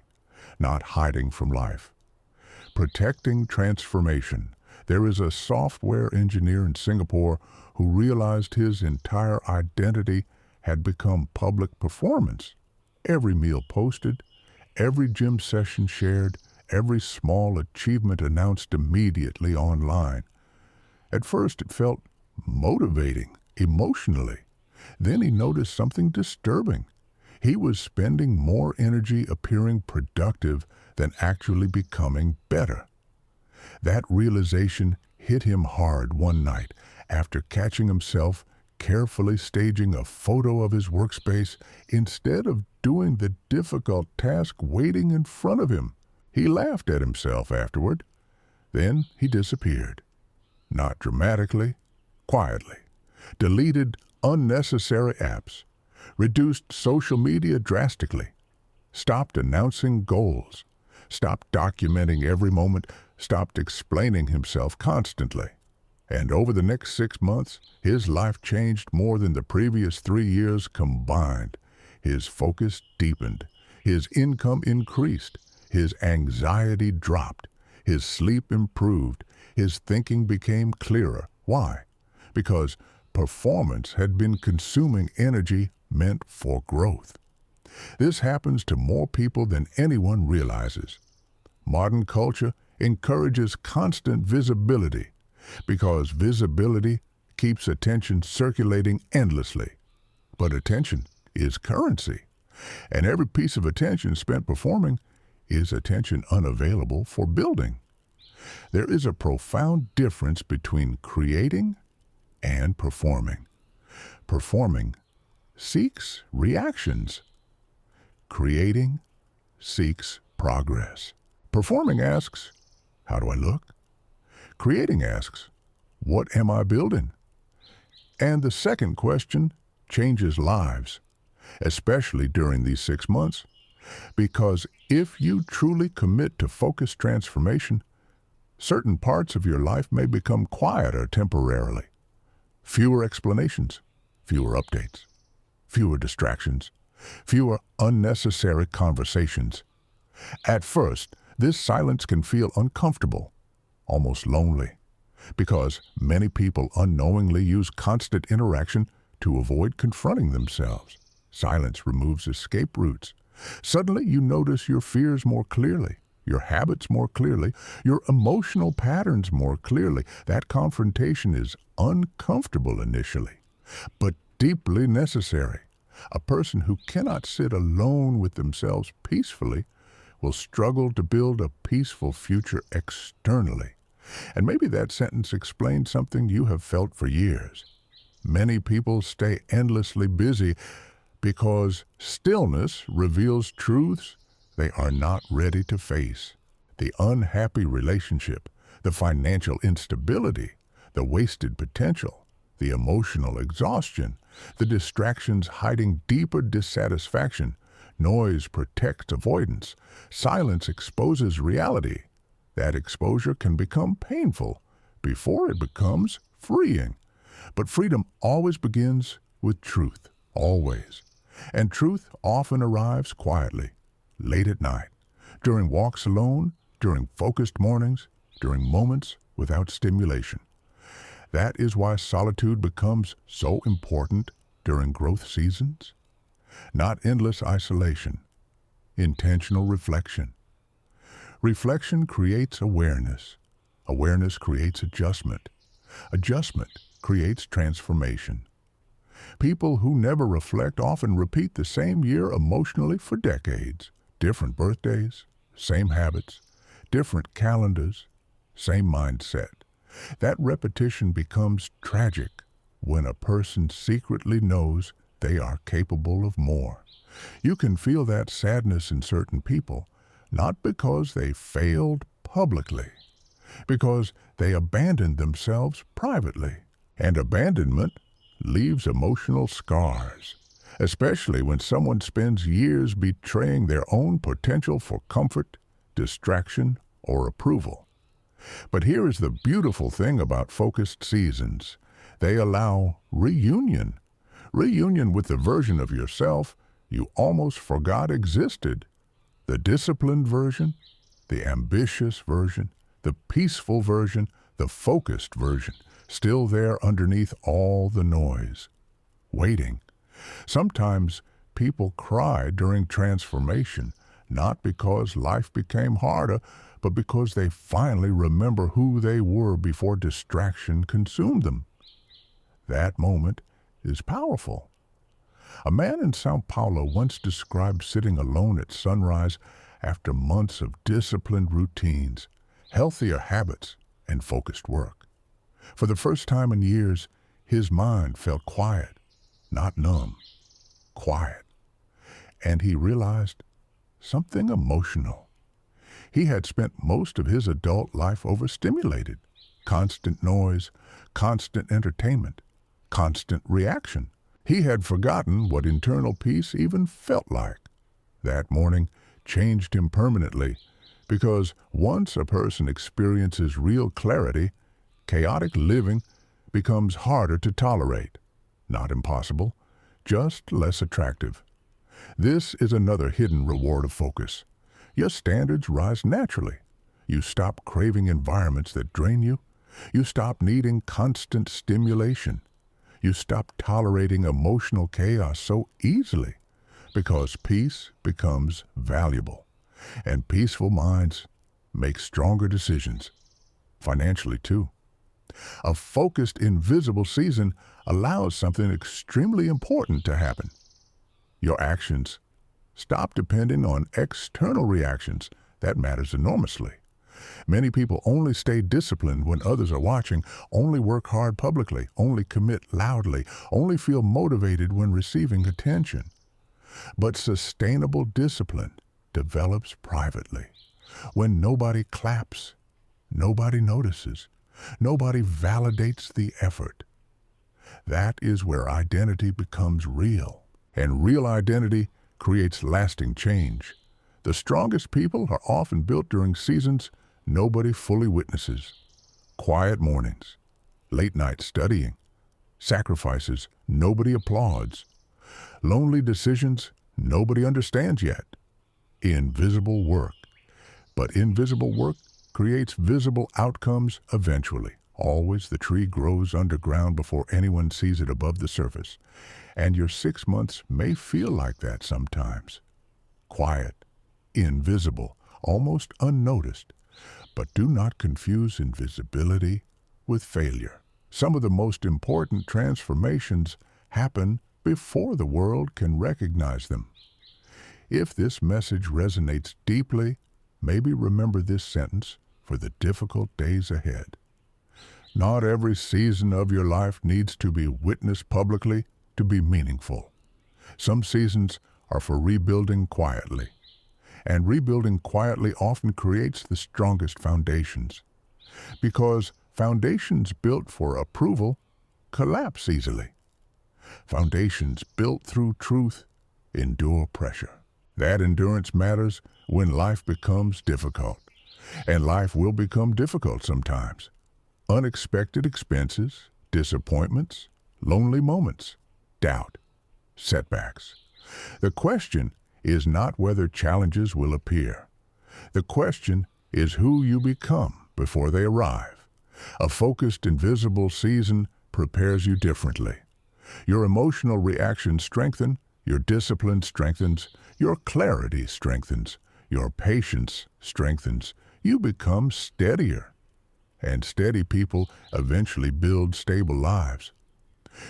not hiding from life. Protecting transformation. There is a software engineer in Singapore who realized his entire identity had become public performance. Every meal posted, every gym session shared, every small achievement announced immediately online. At first it felt motivating emotionally. Then he noticed something disturbing. He was spending more energy appearing productive than actually becoming better. That realization hit him hard one night after catching himself carefully staging a photo of his workspace instead of doing the difficult task waiting in front of him. He laughed at himself afterward. Then he disappeared. Not dramatically, quietly. Deleted unnecessary apps. Reduced social media drastically. Stopped announcing goals. Stopped documenting every moment. Stopped explaining himself constantly. And over the next 6 months, his life changed more than the previous 3 years combined. His focus deepened. His income increased. His anxiety dropped. His sleep improved. His thinking became clearer. Why? Because performance had been consuming energy meant for growth. This happens to more people than anyone realizes. Modern culture encourages constant visibility because visibility keeps attention circulating endlessly. But attention is currency, and every piece of attention spent performing is attention unavailable for building. There is a profound difference between creating and performing. Performing seeks reactions. Creating seeks progress. Performing asks, how do I look? Creating asks, what am I building? And the second question changes lives, especially during these 6 months, because if you truly commit to focused transformation, certain parts of your life may become quieter temporarily. Fewer explanations, fewer updates, fewer distractions, fewer unnecessary conversations. At first, this silence can feel uncomfortable, almost lonely, because many people unknowingly use constant interaction to avoid confronting themselves. Silence removes escape routes. Suddenly you notice your fears more clearly, your habits more clearly, your emotional patterns more clearly. That confrontation is uncomfortable initially, but deeply necessary. A person who cannot sit alone with themselves peacefully will struggle to build a peaceful future externally. And maybe that sentence explains something you have felt for years. Many people stay endlessly busy because stillness reveals truths they are not ready to face. The unhappy relationship, the financial instability, the wasted potential, the emotional exhaustion, the distractions hiding deeper dissatisfaction. Noise protects avoidance. Silence exposes reality. That exposure can become painful before it becomes freeing. But freedom always begins with truth, always. And truth often arrives quietly, late at night, during walks alone, during focused mornings, during moments without stimulation. That is why solitude becomes so important during growth seasons. Not endless isolation, intentional reflection. Reflection creates awareness. Awareness creates adjustment. Adjustment creates transformation. People who never reflect often repeat the same year emotionally for decades. Different birthdays, same habits, different calendars, same mindset. That repetition becomes tragic when a person secretly knows they are capable of more. You can feel that sadness in certain people, not because they failed publicly, because they abandoned themselves privately. And abandonment leaves emotional scars, especially when someone spends years betraying their own potential for comfort, distraction, or approval. But here is the beautiful thing about focused seasons. They allow reunion. Reunion with the version of yourself you almost forgot existed. The disciplined version, the ambitious version, the peaceful version, the focused version, still there underneath all the noise, waiting. Sometimes people cry during transformation, not because life became harder, but because they finally remember who they were before distraction consumed them. That moment is powerful. A man in Sao Paulo once described sitting alone at sunrise after months of disciplined routines, healthier habits, and focused work. For the first time in years, his mind felt quiet, not numb, quiet. And he realized something emotional. He had spent most of his adult life overstimulated. Constant noise, constant entertainment, constant reaction. He had forgotten what internal peace even felt like. That morning changed him permanently because once a person experiences real clarity, chaotic living becomes harder to tolerate. Not impossible, just less attractive. This is another hidden reward of focus. Your standards rise naturally. You stop craving environments that drain you. You stop needing constant stimulation. You stop tolerating emotional chaos so easily because peace becomes valuable. And peaceful minds make stronger decisions, financially too. A focused, invisible season allows something extremely important to happen. Your actions stop depending on external reactions. That matters enormously. Many people only stay disciplined when others are watching, only work hard publicly, only commit loudly, only feel motivated when receiving attention. But sustainable discipline develops privately, when nobody claps, nobody notices, nobody validates the effort. That is where identity becomes real, and real identity creates lasting change. The strongest people are often built during seasons nobody fully witnesses. Quiet mornings, late night studying, sacrifices nobody applauds, lonely decisions nobody understands yet, invisible work. But invisible work creates visible outcomes eventually. Always the tree grows underground before anyone sees it above the surface. And your 6 months may feel like that sometimes. Quiet, invisible, almost unnoticed. But do not confuse invisibility with failure. Some of the most important transformations happen before the world can recognize them. If this message resonates deeply, maybe remember this sentence for the difficult days ahead. Not every season of your life needs to be witnessed publicly to be meaningful. Some seasons are for rebuilding quietly. And rebuilding quietly often creates the strongest foundations. Because foundations built for approval collapse easily. Foundations built through truth endure pressure. That endurance matters when life becomes difficult. And life will become difficult sometimes. Unexpected expenses, disappointments, lonely moments, doubt, setbacks. The question is not whether challenges will appear. The question is who you become before they arrive. A focused, invisible season prepares you differently. Your emotional reactions strengthen, your discipline strengthens, your clarity strengthens, your patience strengthens. You become steadier. And steady people eventually build stable lives.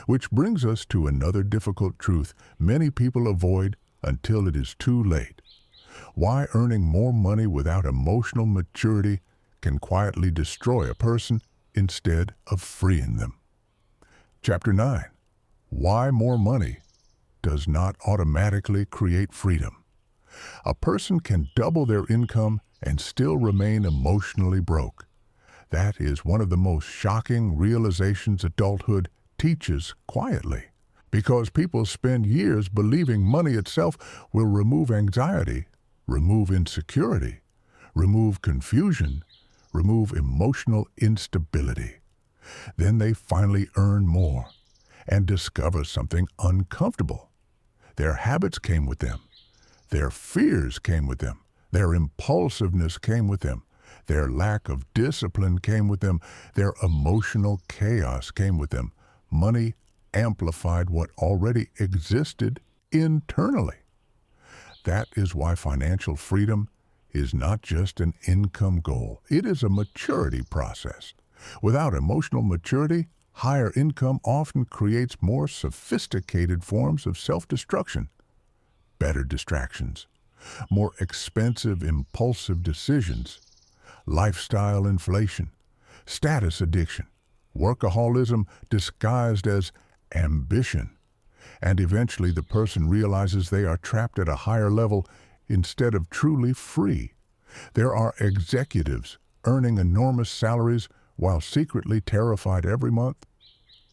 Which brings us to another difficult truth many people avoid until it is too late. Why earning more money without emotional maturity can quietly destroy a person instead of freeing them. Chapter 9. Why more money does not automatically create freedom. A person can double their income and still remain emotionally broke. That is one of the most shocking realizations adulthood teaches quietly. Because people spend years believing money itself will remove anxiety, remove insecurity, remove confusion, remove emotional instability. Then they finally earn more and discover something uncomfortable. Their habits came with them. Their fears came with them. Their impulsiveness came with them. Their lack of discipline came with them. Their emotional chaos came with them. Money amplified what already existed internally. That is why financial freedom is not just an income goal. It is a maturity process. Without emotional maturity, higher income often creates more sophisticated forms of self-destruction, better distractions, more expensive impulsive decisions, lifestyle inflation, status addiction, workaholism disguised as ambition, and eventually the person realizes they are trapped at a higher level instead of truly free. There are executives earning enormous salaries while secretly terrified every month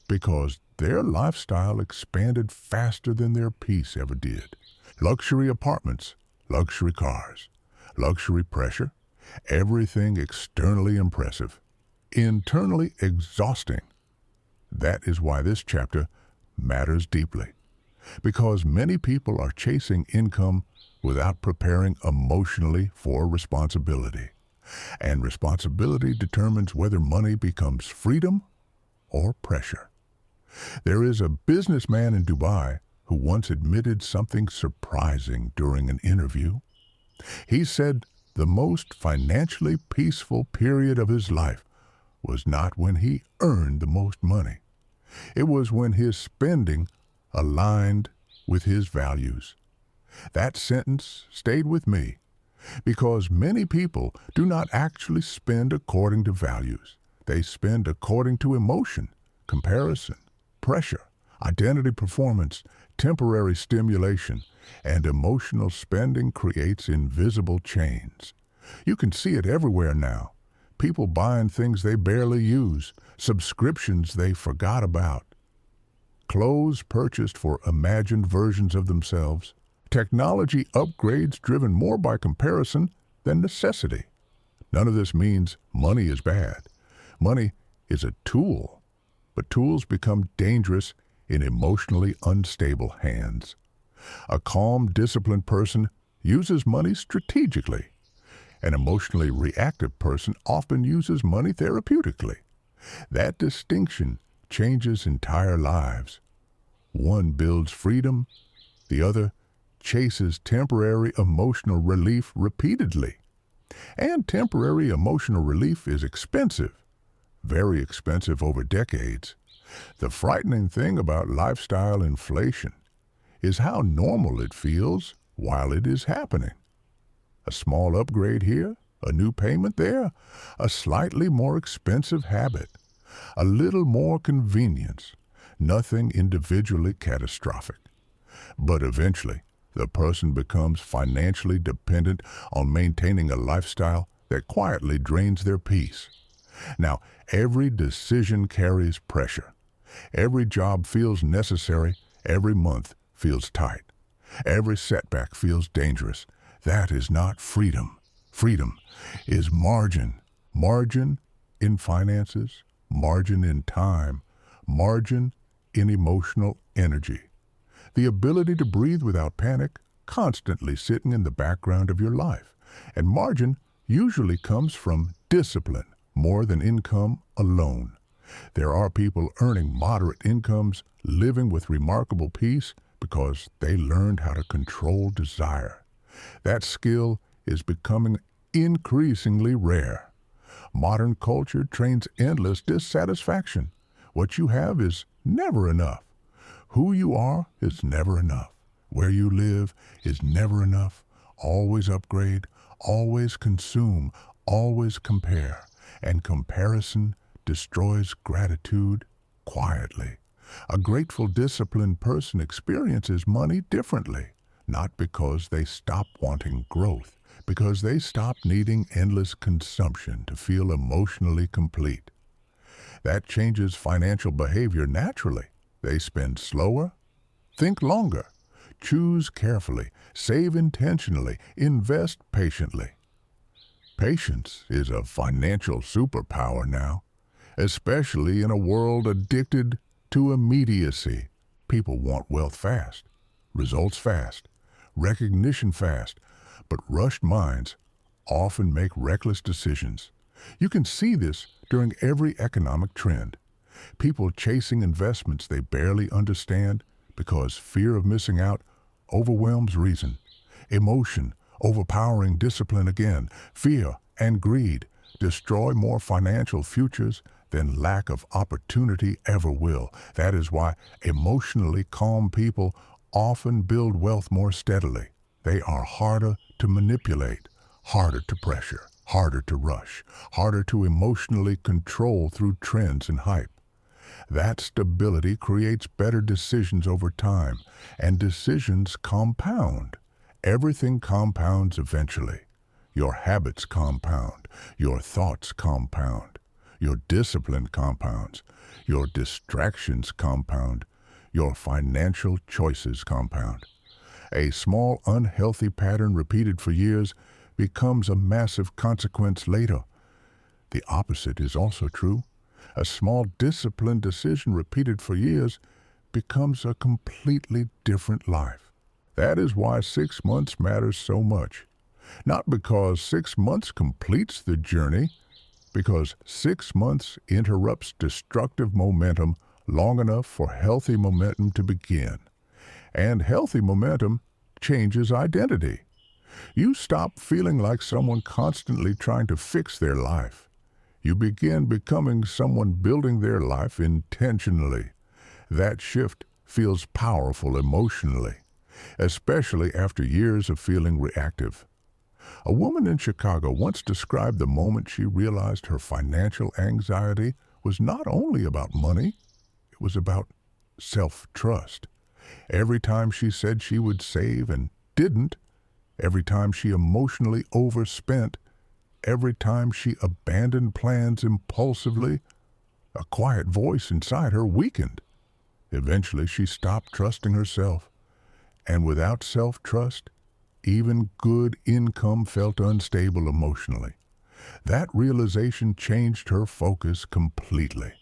because their lifestyle expanded faster than their peace ever did. Luxury apartments, luxury cars, luxury pressure, everything externally impressive, internally exhausting. That is why this chapter matters deeply, because many people are chasing income without preparing emotionally for responsibility. And responsibility determines whether money becomes freedom or pressure. There is a businessman in Dubai who once admitted something surprising during an interview. He said the most financially peaceful period of his life was not when he earned the most money. It was when his spending aligned with his values. That sentence stayed with me because many people do not actually spend according to values. They spend according to emotion, comparison, pressure, identity performance, temporary stimulation, and emotional spending creates invisible chains. You can see it everywhere now. People buying things they barely use, subscriptions they forgot about, clothes purchased for imagined versions of themselves, technology upgrades driven more by comparison than necessity. None of this means money is bad. Money is a tool, but tools become dangerous in emotionally unstable hands. A calm, disciplined person uses money strategically. An emotionally reactive person often uses money therapeutically. That distinction changes entire lives. One builds freedom, the other chases temporary emotional relief repeatedly. And temporary emotional relief is expensive, very expensive over decades. The frightening thing about lifestyle inflation is how normal it feels while it is happening. A small upgrade here, a new payment there, a slightly more expensive habit, a little more convenience, nothing individually catastrophic. But eventually, the person becomes financially dependent on maintaining a lifestyle that quietly drains their peace. Now, every decision carries pressure. Every job feels necessary. Every month feels tight. Every setback feels dangerous. That is not freedom. Freedom is margin. Margin in finances, margin in time, margin in emotional energy. The ability to breathe without panic, constantly sitting in the background of your life. And margin usually comes from discipline more than income alone. There are people earning moderate incomes, living with remarkable peace because they learned how to control desire. That skill is becoming increasingly rare. Modern culture trains endless dissatisfaction. What you have is never enough. Who you are is never enough. Where you live is never enough. Always upgrade, always consume, always compare. And comparison destroys gratitude quietly. A grateful, disciplined person experiences money differently, not because they stop wanting growth, because they stop needing endless consumption to feel emotionally complete. That changes financial behavior naturally. They spend slower, think longer, choose carefully, save intentionally, invest patiently. Patience is a financial superpower now, especially in a world addicted to immediacy. People want wealth fast, results fast, recognition fast, but rushed minds often make reckless decisions. You can see this during every economic trend. People chasing investments they barely understand because fear of missing out overwhelms reason. Emotion, overpowering discipline again, fear and greed destroy more financial futures than lack of opportunity ever will. That is why emotionally calm people often build wealth more steadily. They are harder to manipulate, harder to pressure, harder to rush, harder to emotionally control through trends and hype. That stability creates better decisions over time, and decisions compound. Everything compounds eventually. Your habits compound, your thoughts compound, your discipline compounds, your distractions compound, your financial choices compound. A small unhealthy pattern repeated for years becomes a massive consequence later. The opposite is also true. A small disciplined decision repeated for years becomes a completely different life. That is why 6 months matters so much. Not because 6 months completes the journey, because 6 months interrupts destructive momentum long enough for healthy momentum to begin. And healthy momentum changes identity. You stop feeling like someone constantly trying to fix their life. You begin becoming someone building their life intentionally. That shift feels powerful emotionally, especially after years of feeling reactive. A woman in Chicago once described the moment she realized her financial anxiety was not only about money, it was about self-trust. Every time she said she would save and didn't, every time she emotionally overspent, every time she abandoned plans impulsively, a quiet voice inside her weakened. Eventually, she stopped trusting herself. And without self-trust, even good income felt unstable emotionally. That realization changed her focus completely.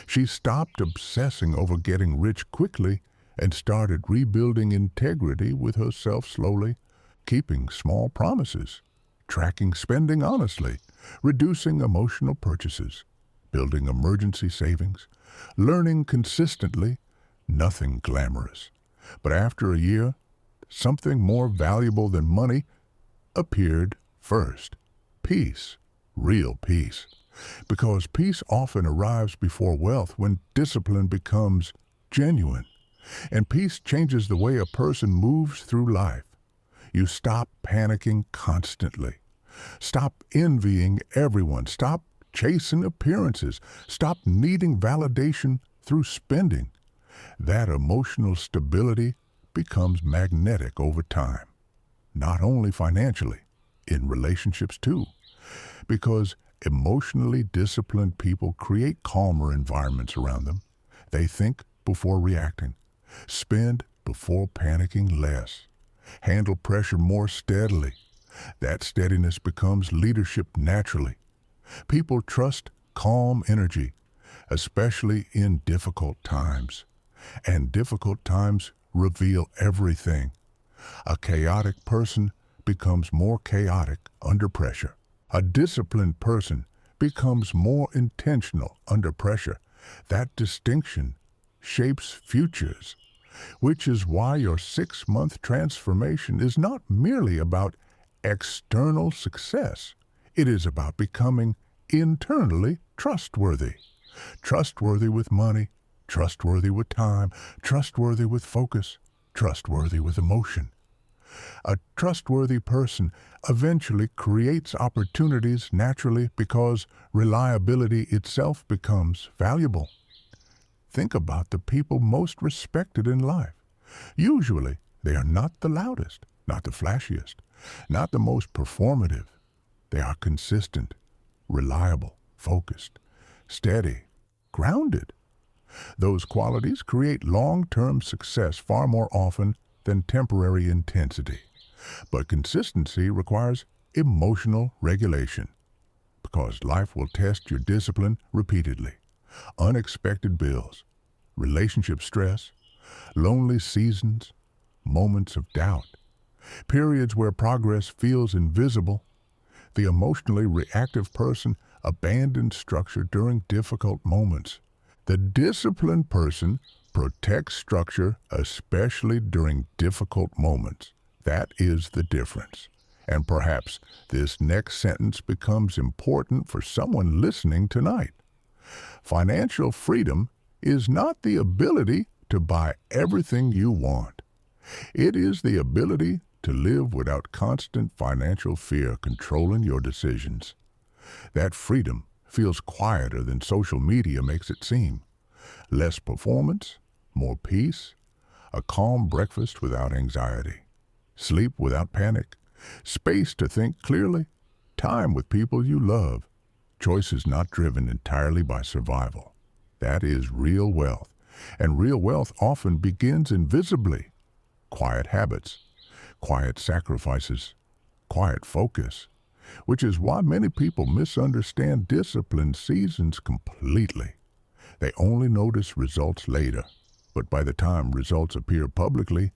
She stopped obsessing over getting rich quickly and started rebuilding integrity with herself slowly, keeping small promises, tracking spending honestly, reducing emotional purchases, building emergency savings, learning consistently, nothing glamorous. But after a year, something more valuable than money appeared first. Peace, real peace. Because peace often arrives before wealth when discipline becomes genuine. And peace changes the way a person moves through life. You stop panicking constantly. Stop envying everyone. Stop chasing appearances. Stop needing validation through spending. That emotional stability becomes magnetic over time. Not only financially, in relationships too. Because emotionally disciplined people create calmer environments around them. They think before reacting, spend before panicking less, handle pressure more steadily. That steadiness becomes leadership naturally. People trust calm energy, especially in difficult times. And difficult times reveal everything. A chaotic person becomes more chaotic under pressure. A disciplined person becomes more intentional under pressure. That distinction shapes futures, which is why your 6-month transformation is not merely about external success. It is about becoming internally trustworthy. Trustworthy with money, trustworthy with time, trustworthy with focus, trustworthy with emotion. A trustworthy person eventually creates opportunities naturally because reliability itself becomes valuable. Think about the people most respected in life. Usually, they are not the loudest, not the flashiest, not the most performative. They are consistent, reliable, focused, steady, grounded. Those qualities create long-term success far more often than temporary intensity. But consistency requires emotional regulation because life will test your discipline repeatedly. Unexpected bills, relationship stress, lonely seasons, moments of doubt, periods where progress feels invisible. The emotionally reactive person abandons structure during difficult moments. The disciplined person protects structure, especially during difficult moments. That is the difference. And perhaps this next sentence becomes important for someone listening tonight. Financial freedom is not the ability to buy everything you want. It is the ability to live without constant financial fear controlling your decisions. That freedom feels quieter than social media makes it seem. Less performance, more peace, a calm breakfast without anxiety, sleep without panic, space to think clearly, time with people you love, choices not driven entirely by survival. That is real wealth, and real wealth often begins invisibly. Quiet habits, quiet sacrifices, quiet focus, which is why many people misunderstand discipline seasons completely. They only notice results later, but by the time results appear publicly,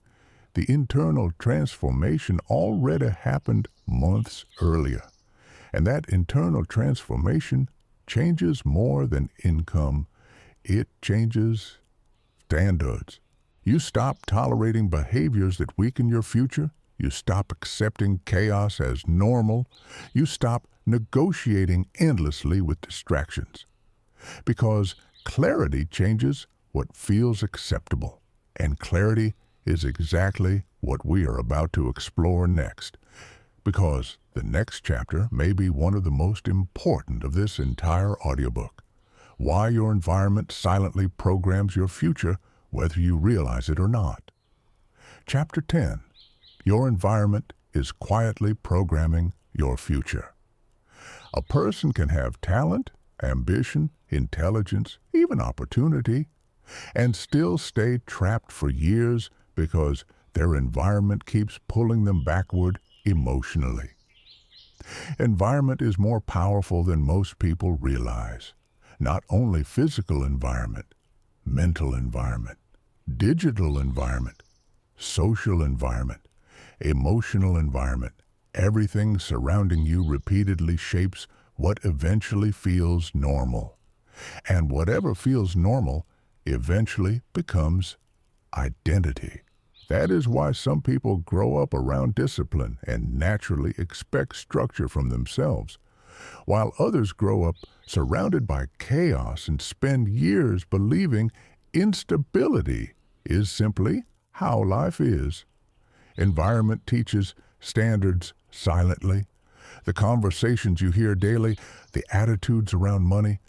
the internal transformation already happened months earlier. And that internal transformation changes more than income. It changes standards. You stop tolerating behaviors that weaken your future. You stop accepting chaos as normal. You stop negotiating endlessly with distractions. Because clarity changes what feels acceptable. And clarity is exactly what we are about to explore next. Because the next chapter may be one of the most important of this entire audiobook. Why your environment silently programs your future, whether you realize it or not. Chapter 10. Your environment is quietly programming your future. A person can have talent, ambition, intelligence, even opportunity, and still stay trapped for years because their environment keeps pulling them backward emotionally. Environment is more powerful than most people realize. Not only physical environment, mental environment, digital environment, social environment, emotional environment. Everything surrounding you repeatedly shapes what eventually feels normal. And whatever feels normal eventually becomes identity. That is why some people grow up around discipline and naturally expect structure from themselves, while others grow up surrounded by chaos and spend years believing instability is simply how life is. Environment teaches standards silently. The conversations you hear daily, the attitudes around money,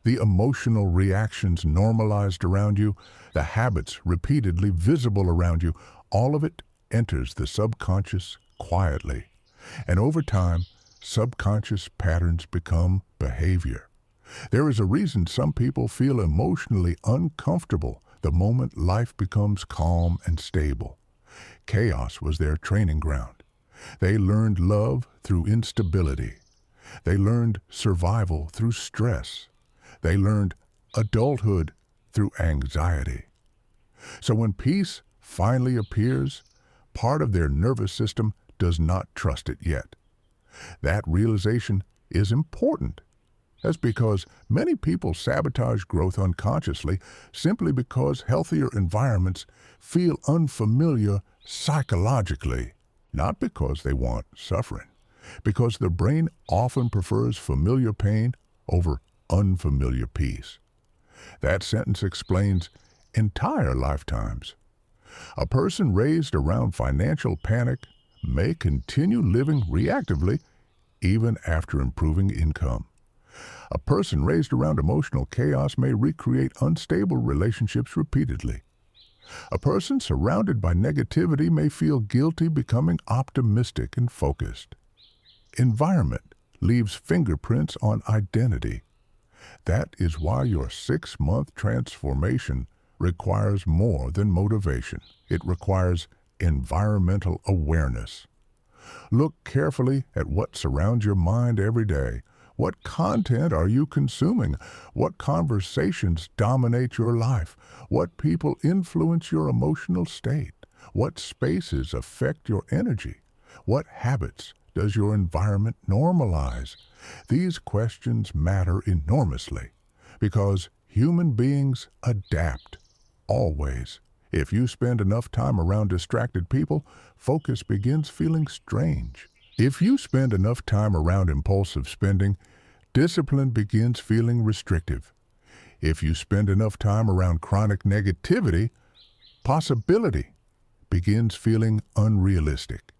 the emotional reactions normalized around you, the habits repeatedly visible around you, all of it enters the subconscious quietly. And over time, subconscious patterns become behavior. There is a reason some people feel emotionally uncomfortable the moment life becomes calm and stable. Chaos was their training ground. They learned love through instability. They learned survival through stress. They learned adulthood through anxiety. So when peace finally appears, part of their nervous system does not trust it yet. That realization is important. That's because many people sabotage growth unconsciously simply because healthier environments feel unfamiliar psychologically, not because they want suffering, because the brain often prefers familiar pain over unfamiliar peace. That sentence explains entire lifetimes. A person raised around financial panic may continue living reactively even after improving income. A person raised around emotional chaos may recreate unstable relationships repeatedly. A person surrounded by negativity may feel guilty becoming optimistic and focused. Environment leaves fingerprints on identity. That is why your 6-month transformation requires more than motivation. It requires environmental awareness. Look carefully at what surrounds your mind every day. What content are you consuming? What conversations dominate your life? What people influence your emotional state? What spaces affect your energy? What habits does your environment normalize? These questions matter enormously because human beings adapt, always. If you spend enough time around distracted people, focus begins feeling strange. If you spend enough time around impulsive spending, discipline begins feeling restrictive. If you spend enough time around chronic negativity, possibility begins feeling unrealistic.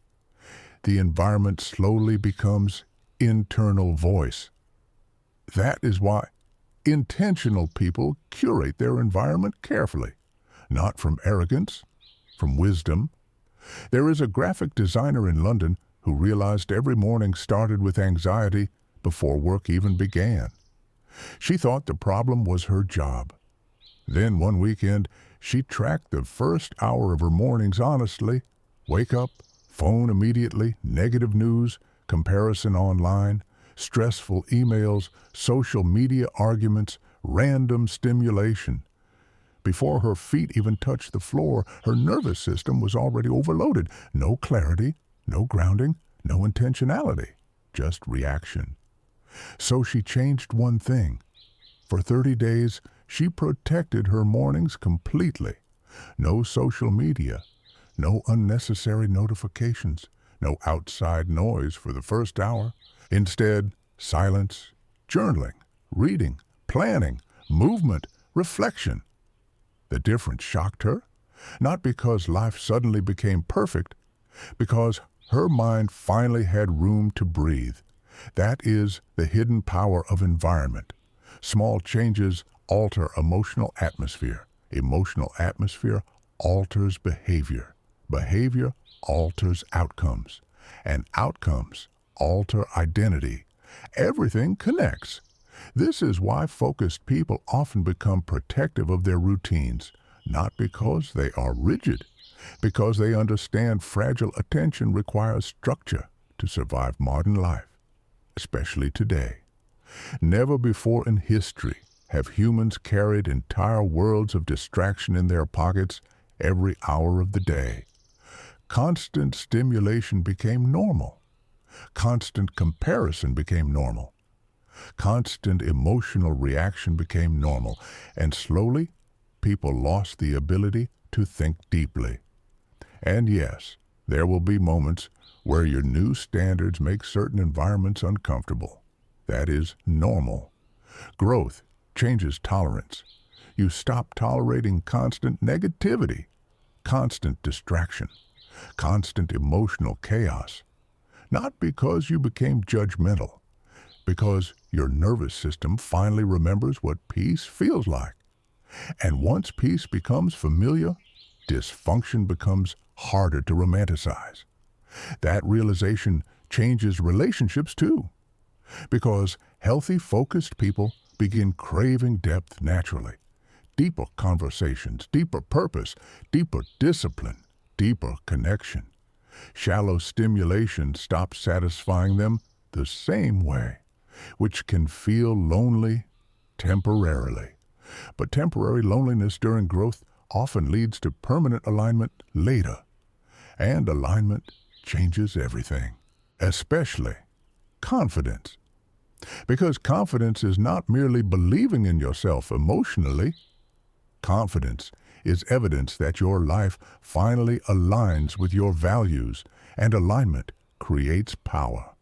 The environment slowly becomes internal voice. That is why intentional people curate their environment carefully, not from arrogance, from wisdom. There is a graphic designer in London who realized every morning started with anxiety before work even began. She thought the problem was her job. Then one weekend, she tracked the first hour of her mornings honestly. Wake up, phone immediately, negative news, comparison online, stressful emails, social media arguments, random stimulation. Before her feet even touched the floor, her nervous system was already overloaded. No clarity, no grounding, no intentionality, just reaction. So she changed one thing. For 30 days, she protected her mornings completely. No social media, no unnecessary notifications, no outside noise for the first hour. Instead, silence, journaling, reading, planning, movement, reflection. The difference shocked her, not because life suddenly became perfect, because her mind finally had room to breathe. That is the hidden power of environment. Small changes alter emotional atmosphere. Emotional atmosphere alters behavior. Behavior alters outcomes. And outcomes alter identity. Everything connects. This is why focused people often become protective of their routines, not because they are rigid, because they understand fragile attention requires structure to survive modern life, especially today. Never before in history have humans carried entire worlds of distraction in their pockets every hour of the day. Constant stimulation became normal. Constant comparison became normal. Constant emotional reaction became normal, and slowly, people lost the ability to think deeply. And yes, there will be moments where your new standards make certain environments uncomfortable. That is normal. Growth changes tolerance. You stop tolerating constant negativity, constant distraction, constant emotional chaos. Not because you became judgmental, because your nervous system finally remembers what peace feels like. And once peace becomes familiar, dysfunction becomes harder to romanticize. That realization changes relationships too, because healthy, focused people begin craving depth naturally. Deeper conversations, deeper purpose, deeper discipline, deeper connection. Shallow stimulation stops satisfying them the same way, which can feel lonely temporarily. But temporary loneliness during growth often leads to permanent alignment later. And alignment changes everything, especially confidence. Because confidence is not merely believing in yourself emotionally. Confidence is evidence that your life finally aligns with your values, and alignment creates power.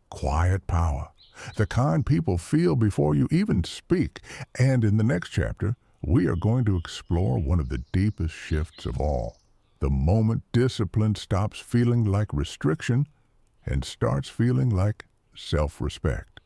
Quiet power, the kind people feel before you even speak. And in the next chapter, we are going to explore one of the deepest shifts of all. The moment discipline stops feeling like restriction and starts feeling like self-respect.